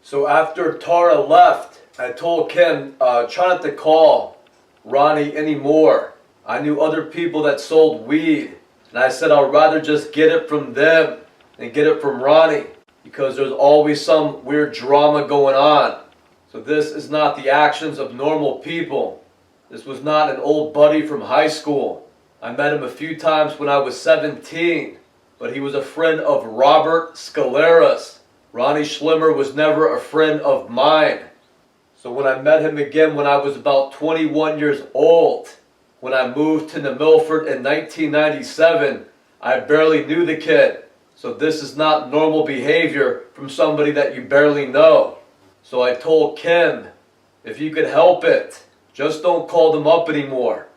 So after Tara left, I told Kim, try not to call Ronnie anymore. I knew other people that sold weed, and I said I'd rather just get it from them than get it from Ronnie, because there's always some weird drama going on. So this is not the actions of normal people. This was not an old buddy from high school. I met him a few times when I was 17, but he was a friend of Robert Scalera's. Ronnie Schlimmer was never a friend of mine. So when I met him again when I was about 21 years old, when I moved to New Milford in 1997, I barely knew the kid. So this is not normal behavior from somebody that you barely know. So I told Kim, if you could help it, just don't call them up anymore.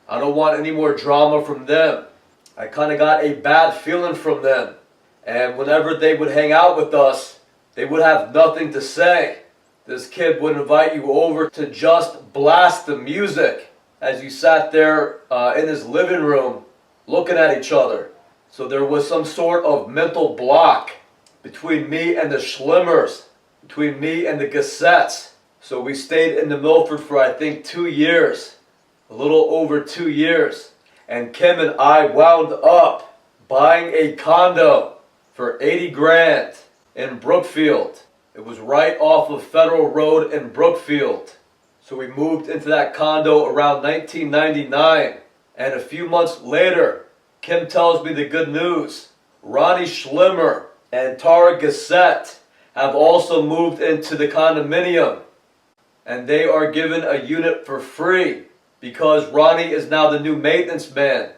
I don't want any more drama from them. I kind of got a bad feeling from them. And whenever they would hang out with us, they would have nothing to say. This kid would invite you over to just blast the music as you sat there in his living room looking at each other. So there was some sort of mental block between me and the Schlimmers, between me and the Gassettes. So we stayed in the Milford for I think 2 years, a little over 2 years. And Kim and I wound up buying a condo for 80 grand in Brookfield. It was right off of Federal Road in Brookfield. So we moved into that condo around 1999. And a few months later, Kim tells me the good news. Ronnie Schlimmer and Tara Gassett have also moved into the condominium. And they are given a unit for free because Ronnie is now the new maintenance man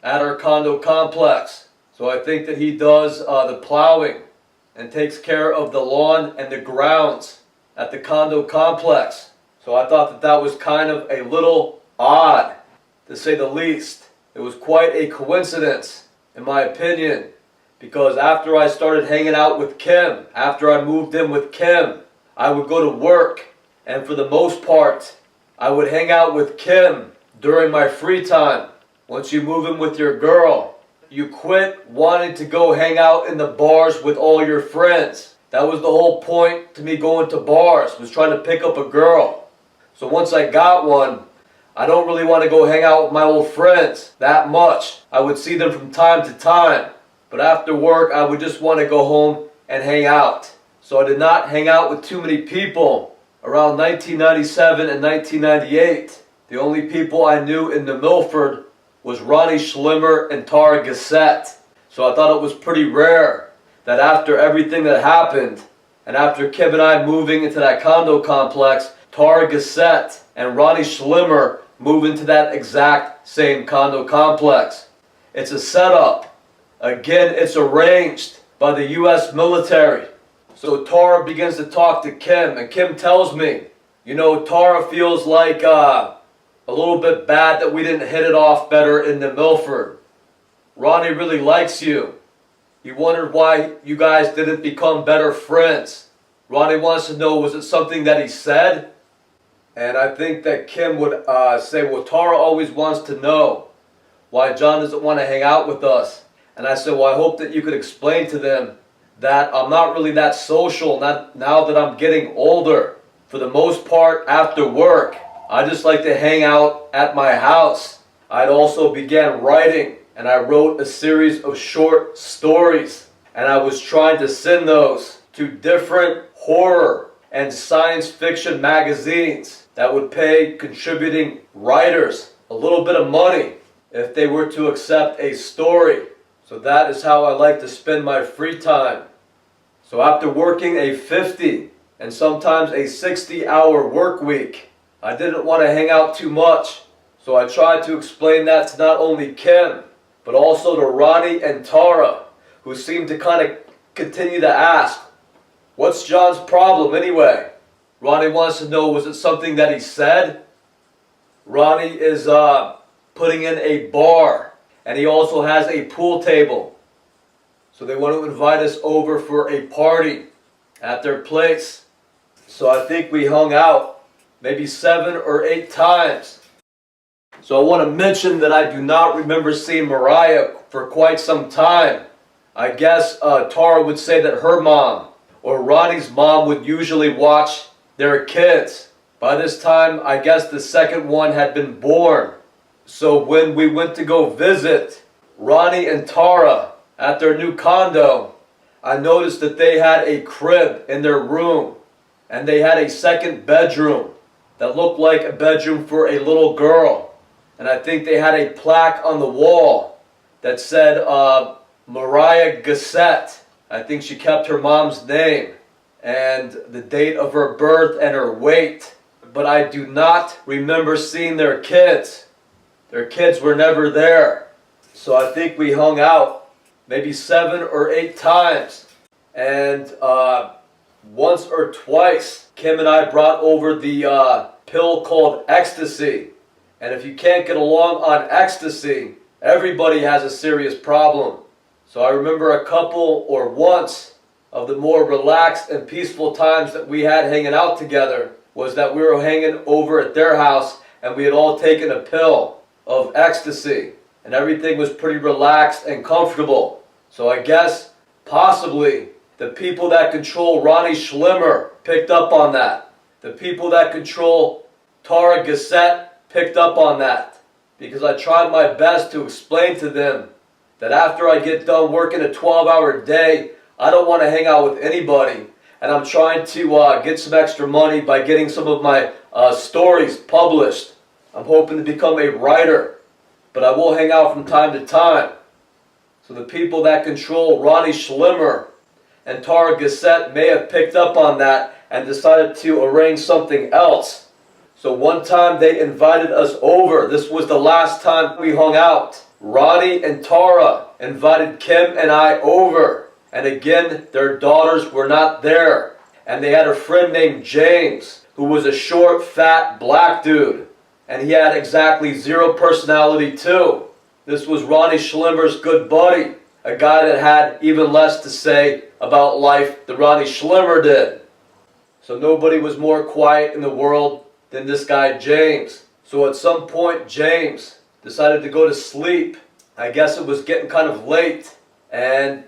at our condo complex. So I think that he does the plowing and takes care of the lawn and the grounds at the condo complex. So I thought that that was kind of a little odd, to say the least. It was quite a coincidence, in my opinion, because after I started hanging out with Kim, after I moved in with Kim, I would go to work, and for the most part, I would hang out with Kim during my free time. Once you move in with your girl, you quit wanting to go hang out in the bars with all your friends. That was the whole point to me going to bars, was trying to pick up a girl. So once I got one, I don't really want to go hang out with my old friends that much. I would see them from time to time, but after work I would just want to go home and hang out. So I did not hang out with too many people around 1997 and 1998. The only people I knew in the Milford was Ronnie Schlimmer and Tara Gassett. So I thought it was pretty rare that after everything that happened, and after Kim and I moving into that condo complex, Tara Gassett and Ronnie Schlimmer move into that exact same condo complex. It's a setup. Again, it's arranged by the U.S. military. So Tara begins to talk to Kim, and Kim tells me, you know, Tara feels like a little bit bad that we didn't hit it off better in the Milford. Ronnie really likes you. He wondered why you guys didn't become better friends. Ronnie wants to know, was it something that he said? And I think that Kim would say, well, Tara always wants to know why John doesn't want to hang out with us. And I said, well, I hope that you could explain to them that I'm not really that social now that I'm getting older. For the most part, after work, I just like to hang out at my house. I'd also began writing, and I wrote a series of short stories. And I was trying to send those to different horror and science fiction magazines that would pay contributing writers a little bit of money if they were to accept a story. So that is how I like to spend my free time. So after working a 50 and sometimes a 60-hour work week, I didn't want to hang out too much. So I tried to explain that to not only Kim, but also to Ronnie and Tara, who seemed to kind of continue to ask, what's John's problem anyway? Ronnie wants to know, was it something that he said? Ronnie is putting in a bar, and he also has a pool table. So they want to invite us over for a party at their place. So I think we hung out maybe 7 or 8 times. So I want to mention that I do not remember seeing Mariah for quite some time. I guess Tara would say that her mom or Ronnie's mom would usually watch their kids. By this time, I guess the second one had been born. So when we went to go visit Ronnie and Tara at their new condo, I noticed that they had a crib in their room, and they had a second bedroom that looked like a bedroom for a little girl. And I think they had a plaque on the wall that said Mariah Gassett. I think she kept her mom's name and the date of her birth and her weight. But I do not remember seeing their kids. Their kids were never there. So I think we hung out maybe 7 or 8 times. And once or twice, Kim and I brought over the pill called ecstasy. And if you can't get along on ecstasy, everybody has a serious problem. So I remember a couple or once of the more relaxed and peaceful times that we had hanging out together was that we were hanging over at their house and we had all taken a pill of ecstasy. And everything was pretty relaxed and comfortable. So I guess possibly the people that control Ronnie Schlimmer picked up on that. The people that control Tara Gassett picked up on that. Because I tried my best to explain to them that after I get done working a 12-hour day, I don't want to hang out with anybody. And I'm trying to get some extra money by getting some of my stories published. I'm hoping to become a writer. But I will hang out from time to time. So the people that control Ronnie Schlimmer and Tara Gassett may have picked up on that and decided to arrange something else. So one time they invited us over. This was the last time we hung out. Ronnie and Tara invited Kim and I over. And again, their daughters were not there. And they had a friend named James, who was a short, fat, black dude. And he had exactly 0 personality too. This was Ronnie Schlimmer's good buddy. A guy that had even less to say about life than Ronnie Schlimmer did. So nobody was more quiet in the world than this guy James. So at some point James decided to go to sleep. I guess it was getting kind of late, and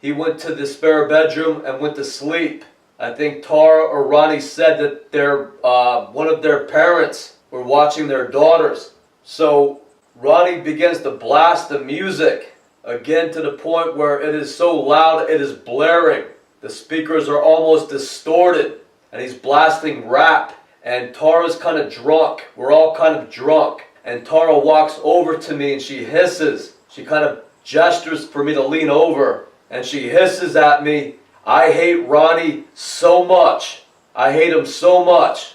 he went to the spare bedroom and went to sleep. I think Tara or Ronnie said that one of their parents were watching their daughters. So Ronnie begins to blast the music, again to the point where it is so loud it is blaring. The speakers are almost distorted, and he's blasting rap. And Tara's kind of drunk. We're all kind of drunk. And Tara walks over to me and she hisses. She kind of gestures for me to lean over. And she hisses at me, "I hate Ronnie so much. I hate him so much."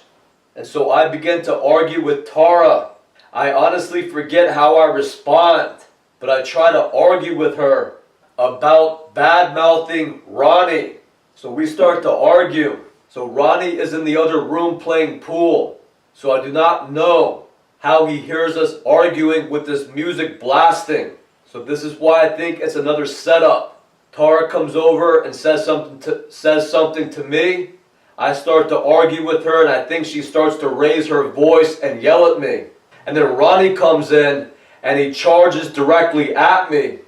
And so I begin to argue with Tara. I honestly forget how I respond, but I try to argue with her about bad-mouthing Ronnie. So we start to argue. So Ronnie is in the other room playing pool. So I do not know how he hears us arguing with this music blasting. So this is why I think it's another setup. Tara comes over and says something to me. I start to argue with her, and I think she starts to raise her voice and yell at me. And then Ronnie comes in and he charges directly at me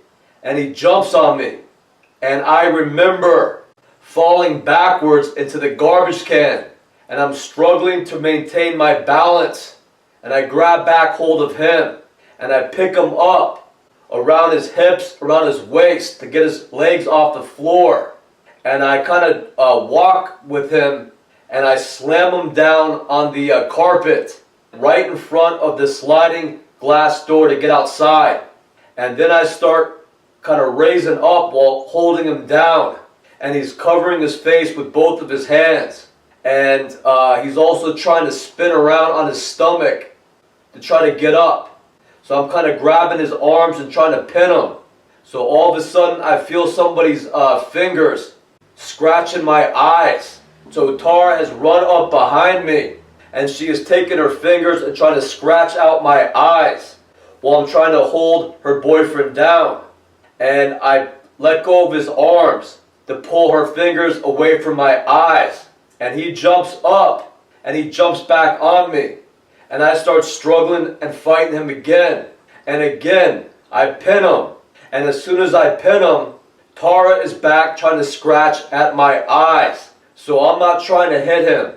and he jumps on me. And I remember falling backwards into the garbage can, and I'm struggling to maintain my balance, and I grab back hold of him and I pick him up around his hips, around his waist, to get his legs off the floor, and I kind of walk with him and I slam him down on the carpet right in front of the sliding glass door to get outside. And then I start kind of raising up while holding him down. And he's covering his face with both of his hands. And he's also trying to spin around on his stomach to try to get up. So I'm kind of grabbing his arms and trying to pin him. So all of a sudden I feel somebody's fingers scratching my eyes. So Tara has run up behind me, and she is taking her fingers and trying to scratch out my eyes while I'm trying to hold her boyfriend down. And I let go of his arms to pull her fingers away from my eyes. And he jumps up and he jumps back on me. And I start struggling and fighting him again. And again, I pin him. And as soon as I pin him, Tara is back trying to scratch at my eyes. So I'm not trying to hit him.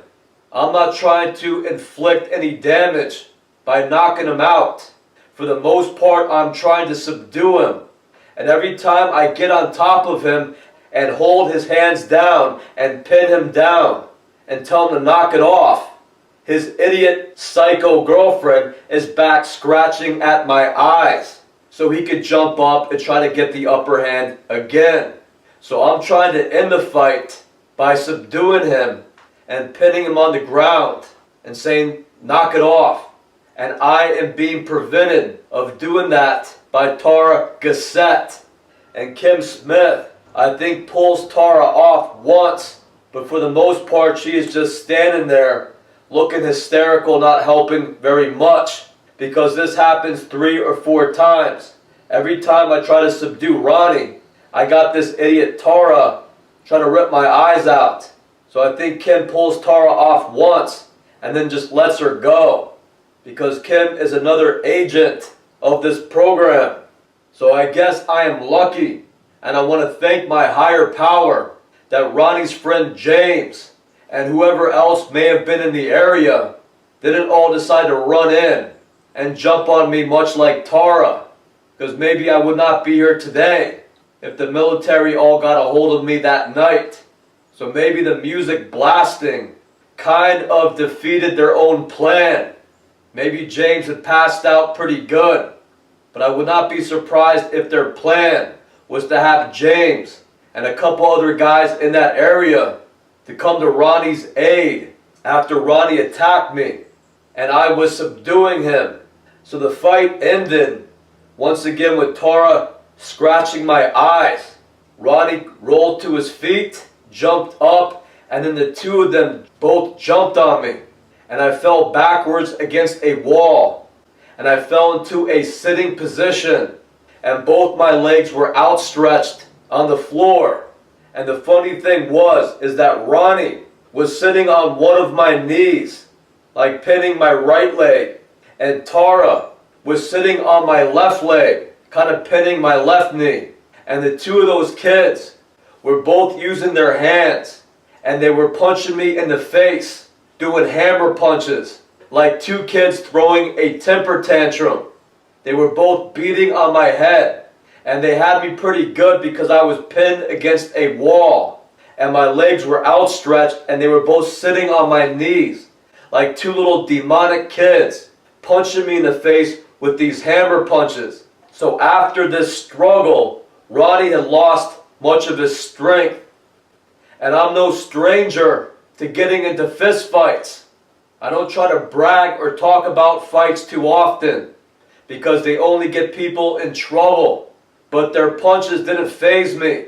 I'm not trying to inflict any damage by knocking him out. For the most part, I'm trying to subdue him. And every time I get on top of him and hold his hands down and pin him down and tell him to knock it off, his idiot psycho girlfriend is back scratching at my eyes so he could jump up and try to get the upper hand again. So I'm trying to end the fight by subduing him and pinning him on the ground and saying, "Knock it off." And I am being prevented of doing that by Tara Gassett. And Kim Smith, I think, pulls Tara off once, but for the most part she is just standing there looking hysterical, not helping very much, because this happens 3 or 4 times. Every time I try to subdue Ronnie, I got this idiot Tara trying to rip my eyes out. So I think Kim pulls Tara off once and then just lets her go, because Kim is another agent of this program. So I guess I am lucky, and I want to thank my higher power that Ronnie's friend James and whoever else may have been in the area didn't all decide to run in and jump on me much like Tara, because maybe I would not be here today if the military all got a hold of me that night. So maybe the music blasting kind of defeated their own plan. Maybe James had passed out pretty good, but I would not be surprised if their plan was to have James and a couple other guys in that area to come to Ronnie's aid after Ronnie attacked me and I was subduing him. So the fight ended once again with Tara scratching my eyes. Ronnie rolled to his feet, jumped up, and then the two of them both jumped on me. And I fell backwards against a wall. And I fell into a sitting position. And both my legs were outstretched on the floor. And the funny thing is that Ronnie was sitting on one of my knees, like pinning my right leg. And Tara was sitting on my left leg, kind of pinning my left knee. And the two of those kids were both using their hands, and they were punching me in the face, doing hammer punches, like two kids throwing a temper tantrum. They were both beating on my head, and they had me pretty good because I was pinned against a wall, and my legs were outstretched, and they were both sitting on my knees, like two little demonic kids, punching me in the face with these hammer punches. So after this struggle, Ronnie had lost much of his strength. And I'm no stranger to getting into fist fights. I don't try to brag or talk about fights too often because they only get people in trouble. But their punches didn't faze me.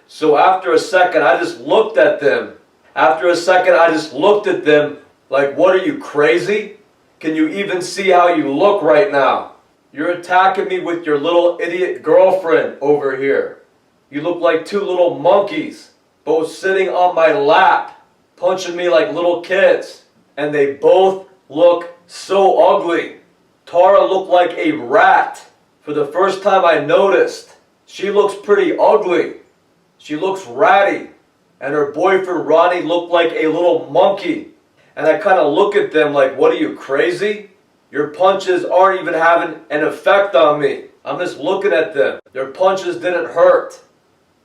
So after a second, I just looked at them. After a second, I just looked at them like, what are you, crazy? Can you even see how you look right now? You're attacking me with your little idiot girlfriend over here. You look like two little monkeys, both sitting on my lap, punching me like little kids. And they both look so ugly. Tara looked like a rat. For the first time I noticed, she looks pretty ugly. She looks ratty. And her boyfriend Ronnie looked like a little monkey. And I kind of look at them like, what are you, crazy? Your punches aren't even having an effect on me. I'm just looking at them. Their punches didn't hurt.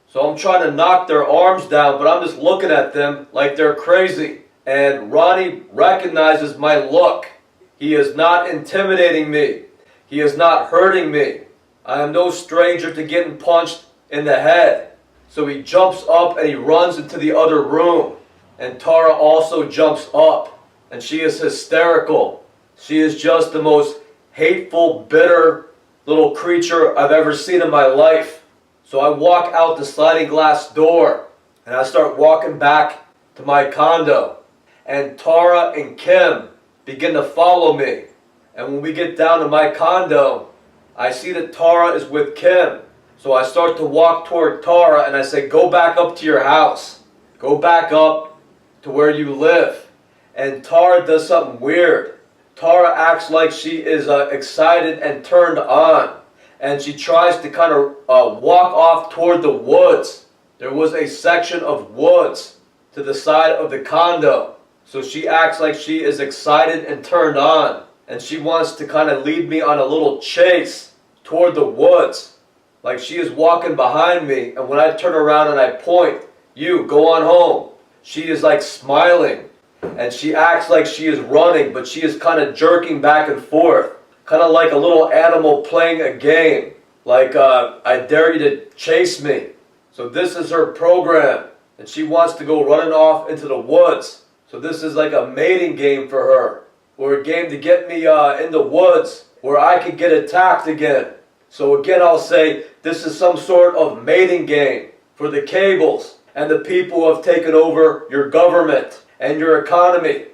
So I'm trying to knock their arms down, but I'm just looking at them like they're crazy. And Ronnie recognizes my look. He is not intimidating me. He is not hurting me. I am no stranger to getting punched in the head. So he jumps up and he runs into the other room. And Tara also jumps up. And she is hysterical. She is just the most hateful, bitter little creature I've ever seen in my life. So I walk out the sliding glass door and I start walking back to my condo. And Tara and Kim begin to follow me. And when we get down to my condo, I see that Tara is with Kim. So I start to walk toward Tara and I say, go back up to your house. Go back up to where you live. And Tara does something weird. Tara acts like she is excited and turned on. And she tries to kind of walk off toward the woods. There was a section of woods to the side of the condo. So she acts like she is excited and turned on. And she wants to kind of lead me on a little chase toward the woods. Like she is walking behind me. And when I turn around and I point, you, go on home. She is like smiling. And she acts like she is running, but she is kind of jerking back and forth. Kind of like a little animal playing a game. Like, I dare you to chase me. So this is her program. And she wants to go running off into the woods. So this is like a mating game for her. Or a game to get me in the woods where I could get attacked again. So again, I'll say this is some sort of mating game for the cables and the people who have taken over your government and your economy.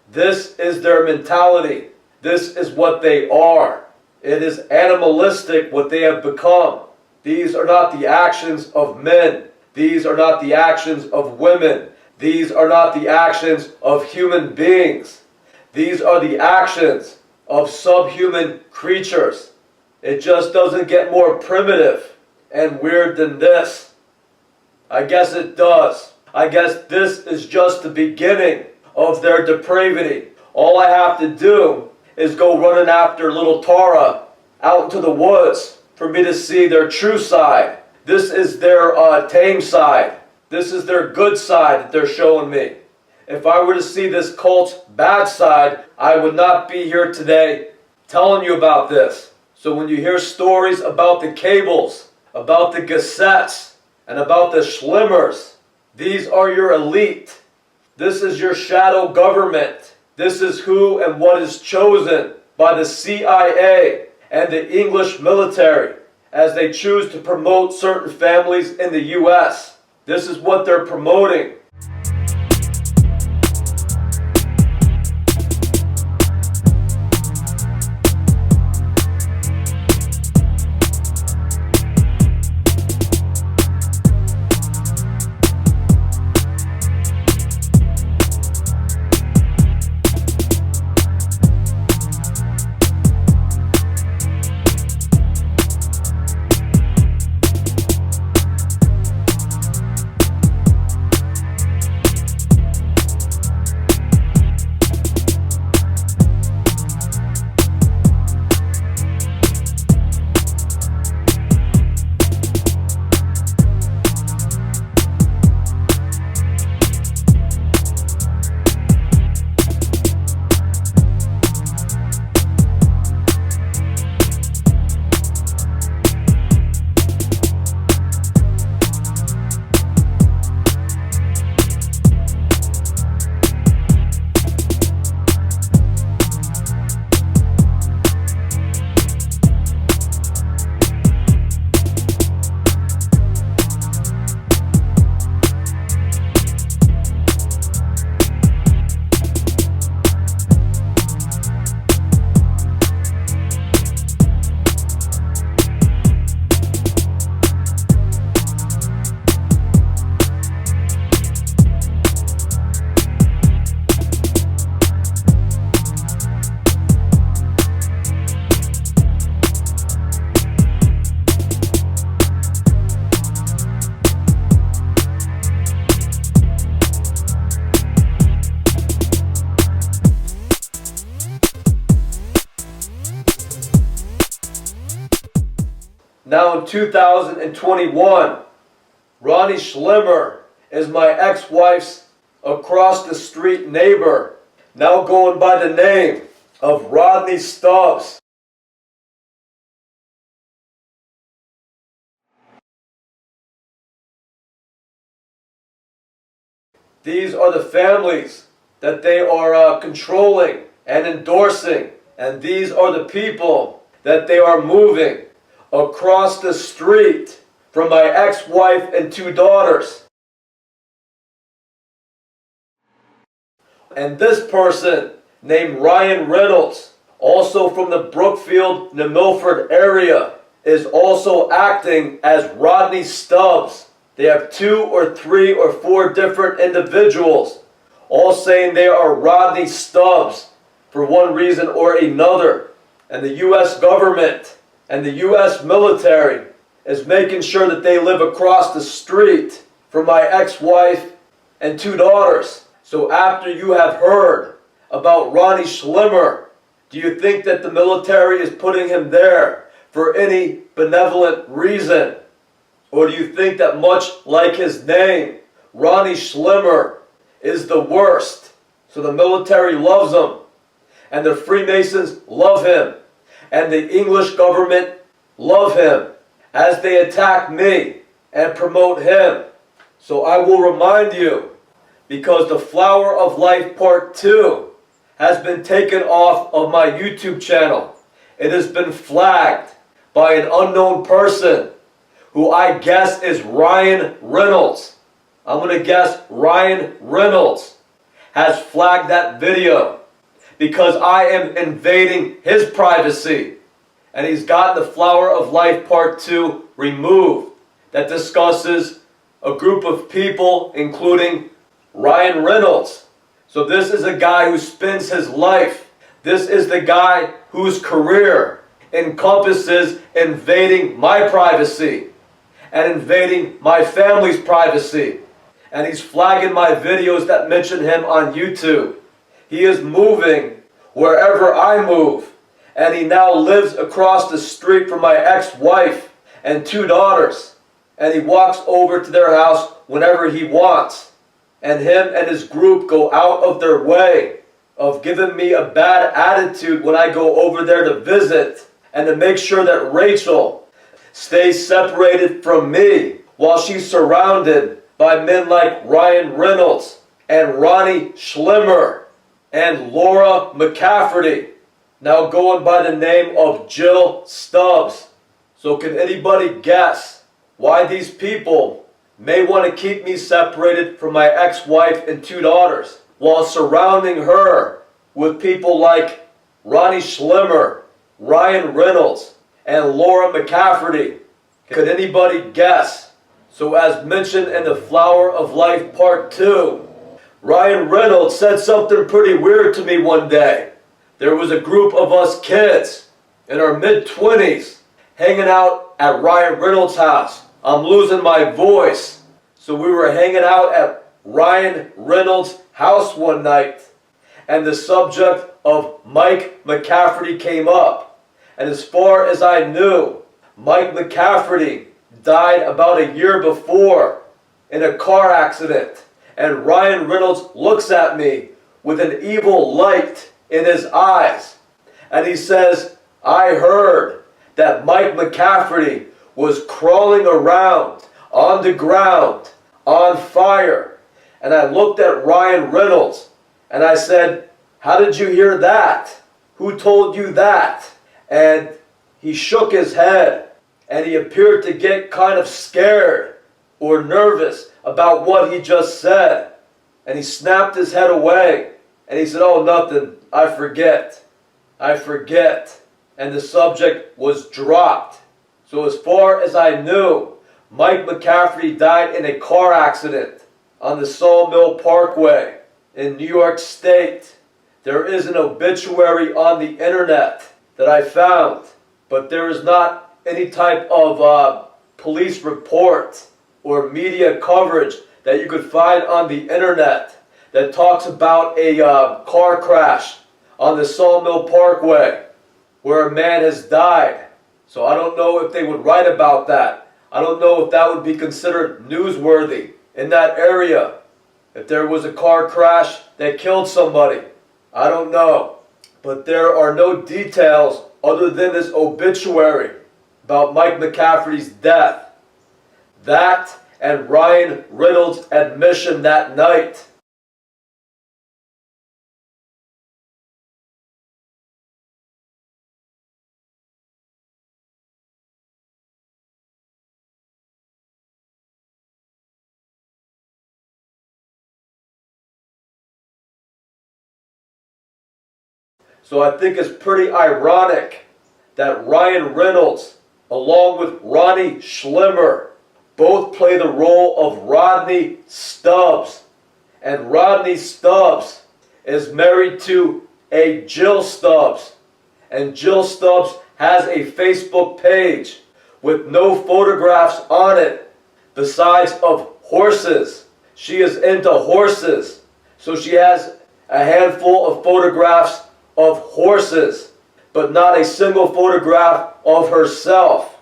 This is their mentality. This is what they are. It is animalistic what they have become. These are not the actions of men. These are not the actions of women. These are not the actions of human beings. These are the actions of subhuman creatures. It just doesn't get more primitive and weird than this. I guess it does. I guess this is just the beginning of their depravity. All I have to do is go running after little Tara out into the woods for me to see their true side. This is their tame side. This is their good side that they're showing me. If I were to see this cult's bad side, I would not be here today telling you about this. So when you hear stories about the cables, about the Gessettes, and about the Schlimmers, these are your elite. This is your shadow government. This is who and what is chosen by the CIA and the English military as they choose to promote certain families in the U.S. This is what they're promoting. Now in 2021, Ronnie Schlimmer is my ex-wife's across the street neighbor, now going by the name of Rodney Stubbs. These are the families that they are controlling and endorsing, and these are the people that they are moving across the street from my ex-wife and 2 daughters. And this person named Ryan Reynolds, also from the Brookfield, New Milford area, is also acting as Rodney Stubbs. They have 2 or 3 or 4 different individuals, all saying they are Rodney Stubbs for one reason or another. And the U.S. government and the U.S. military is making sure that they live across the street from my ex-wife and 2 daughters. So after you have heard about Ronnie Schlimmer, do you think that the military is putting him there for any benevolent reason? Or do you think that much like his name, Ronnie Schlimmer is the worst? So the military loves him, and the Freemasons love him, and the English government love him as they attack me and promote him. So I will remind you, because the Flower of Life Part 2 has been taken off of my YouTube channel. It has been flagged by an unknown person who I guess is Ryan Reynolds. I'm going to guess Ryan Reynolds has flagged that video because I am invading his privacy. And he's gotten the Flower of Life Part 2 removed that discusses a group of people including Ryan Reynolds. So this is a guy who spends his life. This is the guy whose career encompasses invading my privacy and invading my family's privacy. And he's flagging my videos that mention him on YouTube. He is moving wherever I move. And he now lives across the street from my ex-wife and 2 daughters. And he walks over to their house whenever he wants. And him and his group go out of their way of giving me a bad attitude when I go over there to visit, and to make sure that Rachel stays separated from me while she's surrounded by men like Ryan Reynolds and Ronnie Schlimmer and Laura McCafferty, now going by the name of Jill Stubbs. So can anybody guess why these people may want to keep me separated from my ex-wife and 2 daughters while surrounding her with people like Ronnie Schlimmer, Ryan Reynolds, and Laura McCafferty? Could anybody guess? So as mentioned in the Flower of Life Part 2, Ryan Reynolds said something pretty weird to me one day. There was a group of us kids in our mid-20s hanging out at Ryan Reynolds' house. I'm losing my voice. So we were hanging out at Ryan Reynolds' house one night, and the subject of Mike McCafferty came up. And as far as I knew, Mike McCafferty died about a year before in a car accident. And Ryan Reynolds looks at me with an evil light in his eyes. And he says, I heard that Mike McCafferty was crawling around on the ground, on fire. And I looked at Ryan Reynolds and I said, how did you hear that? Who told you that? And he shook his head and he appeared to get kind of scared or nervous about what he just said. And he snapped his head away and he said, oh, nothing, I forget. And the subject was dropped. So as far as I knew, Mike McCafferty died in a car accident on the Sawmill Parkway in New York State. There is an obituary on the internet that I found, but there is not any type of police report or media coverage that you could find on the internet that talks about a car crash on the Sawmill Parkway where a man has died. So I don't know if they would write about that. I don't know if that would be considered newsworthy in that area. If there was a car crash that killed somebody, I don't know. But there are no details other than this obituary about Mike McCafferty's death. That and Ryan Reynolds' admission that night. So I think it's pretty ironic that Ryan Reynolds, along with Ronnie Schlimmer, both play the role of Rodney Stubbs. And Rodney Stubbs is married to a Jill Stubbs. And Jill Stubbs has a Facebook page with no photographs on it besides of horses. She is into horses. So she has a handful of photographs of horses, but not a single photograph of herself.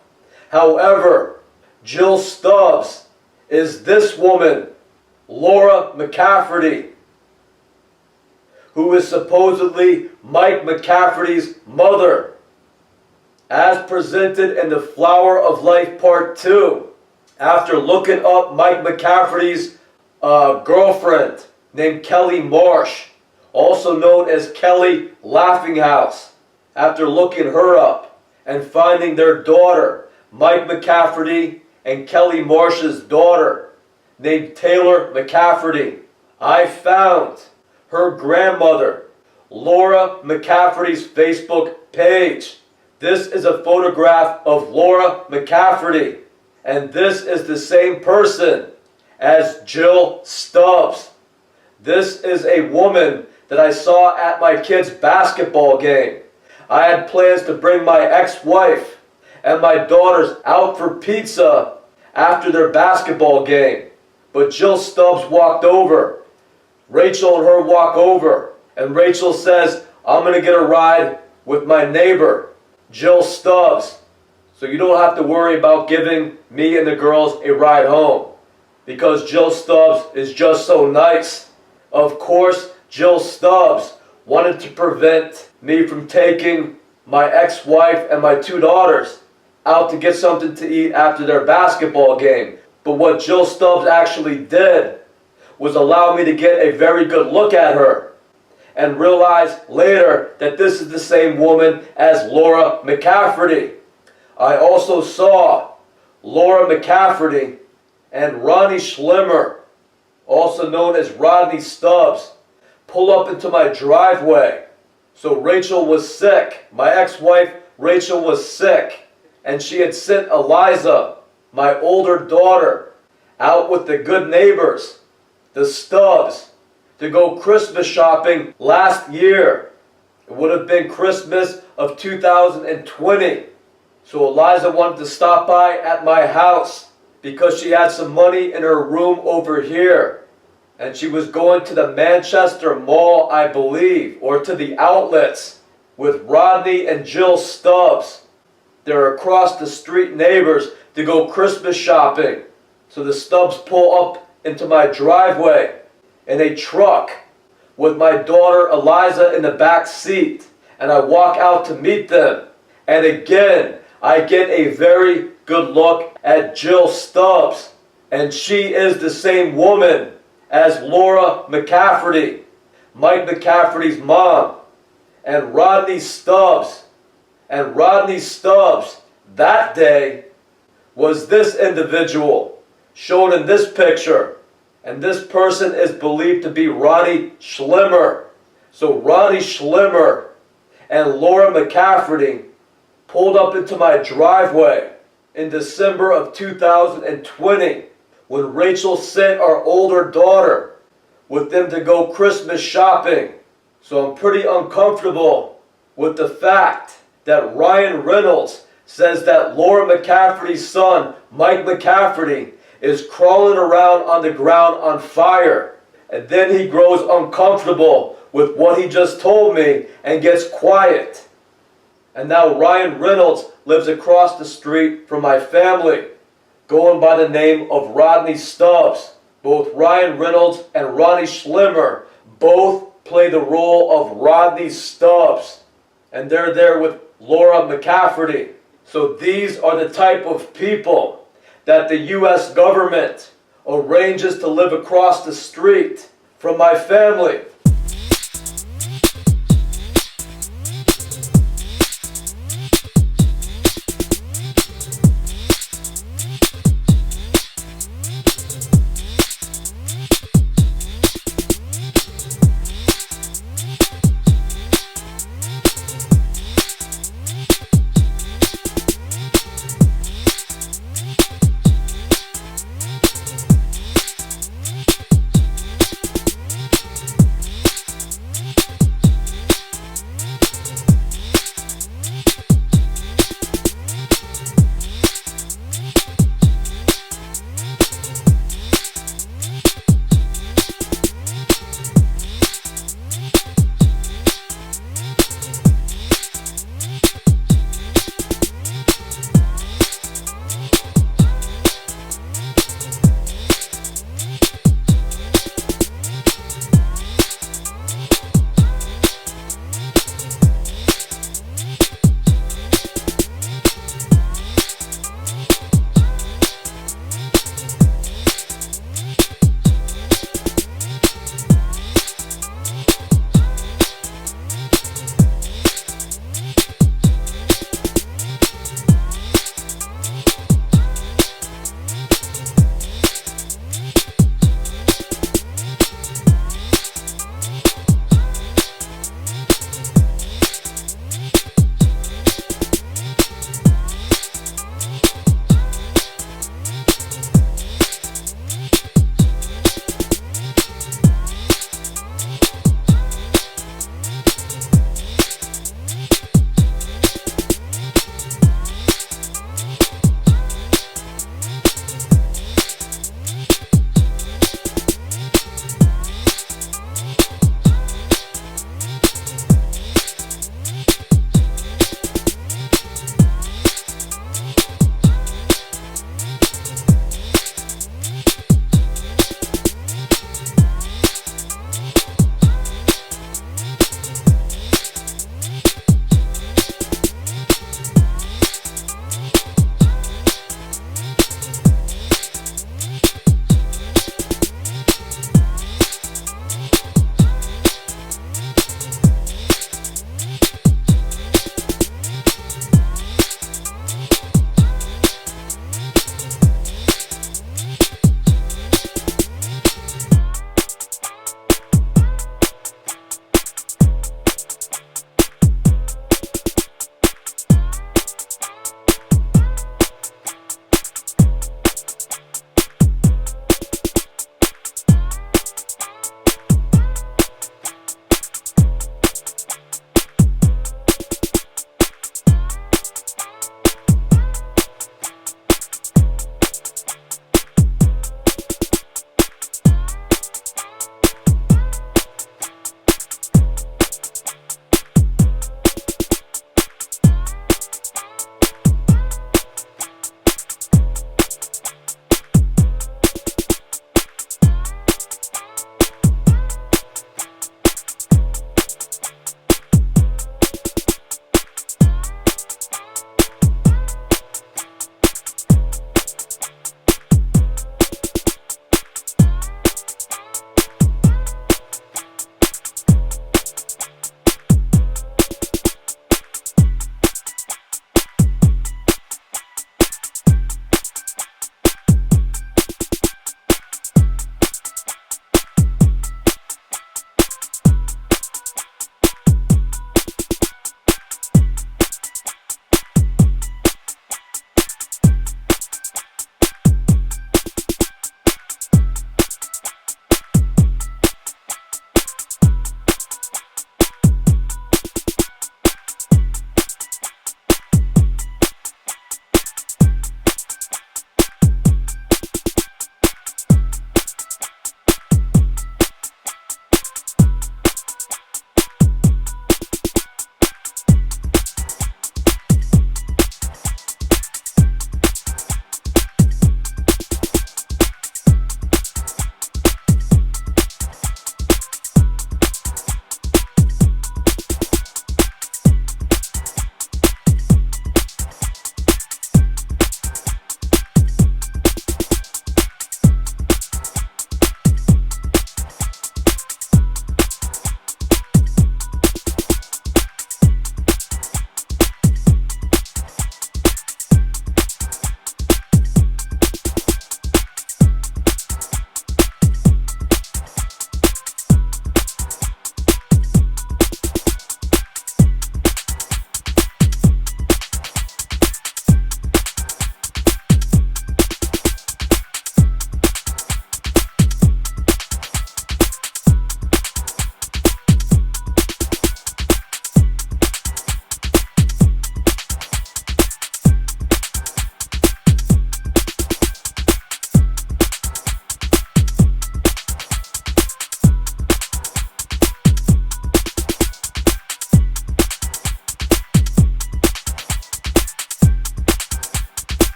However, Jill Stubbs is this woman, Laura McCafferty, who is supposedly Mike McCafferty's mother, as presented in the Flower of Life Part 2. After looking up Mike McCafferty's girlfriend named Kelly Marsh, also known as Kelly Laughinghouse, after looking her up and finding their daughter, Mike McCafferty, and Kelly Marsh's daughter, named Taylor McCafferty, I found her grandmother, Laura McCafferty's Facebook page. This is a photograph of Laura McCafferty, and this is the same person as Jill Stubbs. This is a woman that I saw at my kid's basketball game. I had plans to bring my ex-wife and my daughters out for pizza after their basketball game. But Jill Stubbs walked over. Rachel and her walk over. And Rachel says, I'm going to get a ride with my neighbor, Jill Stubbs. So you don't have to worry about giving me and the girls a ride home, because Jill Stubbs is just so nice. Of course, Jill Stubbs wanted to prevent me from taking my ex-wife and my two daughters out to get something to eat after their basketball game. But what Jill Stubbs actually did was allow me to get a very good look at her and realize later that this is the same woman as Laura McCafferty. I also saw Laura McCafferty and Ronnie Schlimmer, also known as Rodney Stubbs, pull up into my driveway. So Rachel was sick. My ex-wife, Rachel, was sick. And she had sent Eliza, my older daughter, out with the good neighbors, the Stubbs, to go Christmas shopping last year. It would have been Christmas of 2020. So Eliza wanted to stop by at my house because she had some money in her room over here. And she was going to the Manchester Mall, I believe, or to the outlets with Rodney and Jill Stubbs. They're across the street neighbors to go Christmas shopping. So the Stubbs pull up into my driveway in a truck with my daughter Eliza in the back seat. And I walk out to meet them. And again, I get a very good look at Jill Stubbs. And she is the same woman as Laura McCafferty, Mike McCafferty's mom, and Rodney Stubbs. And Rodney Stubbs that day was this individual shown in this picture. And this person is believed to be Ronnie Schlimmer. So Ronnie Schlimmer and Laura McCafferty pulled up into my driveway in December of 2020 when Rachel sent our older daughter with them to go Christmas shopping. So I'm pretty uncomfortable with the fact that Ryan Reynolds says that Laura McCafferty's son, Mike McCafferty, is crawling around on the ground on fire. And then he grows uncomfortable with what he just told me and gets quiet. And now Ryan Reynolds lives across the street from my family, going by the name of Rodney Stubbs. Both Ryan Reynolds and Ronnie Schlimmer both play the role of Rodney Stubbs. And they're there with Laura McCafferty. So these are the type of people that the U.S. government arranges to live across the street from my family.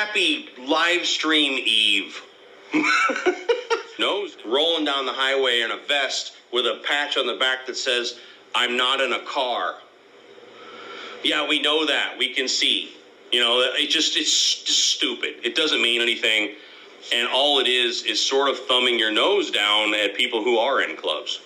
happy live stream Eve. Nose rolling down the highway in a vest with a patch on the back that says, "I'm not in a car." Yeah, we know that. We can see. You know, it's just stupid. It doesn't mean anything. And all it is sort of thumbing your nose down at people who are in clubs.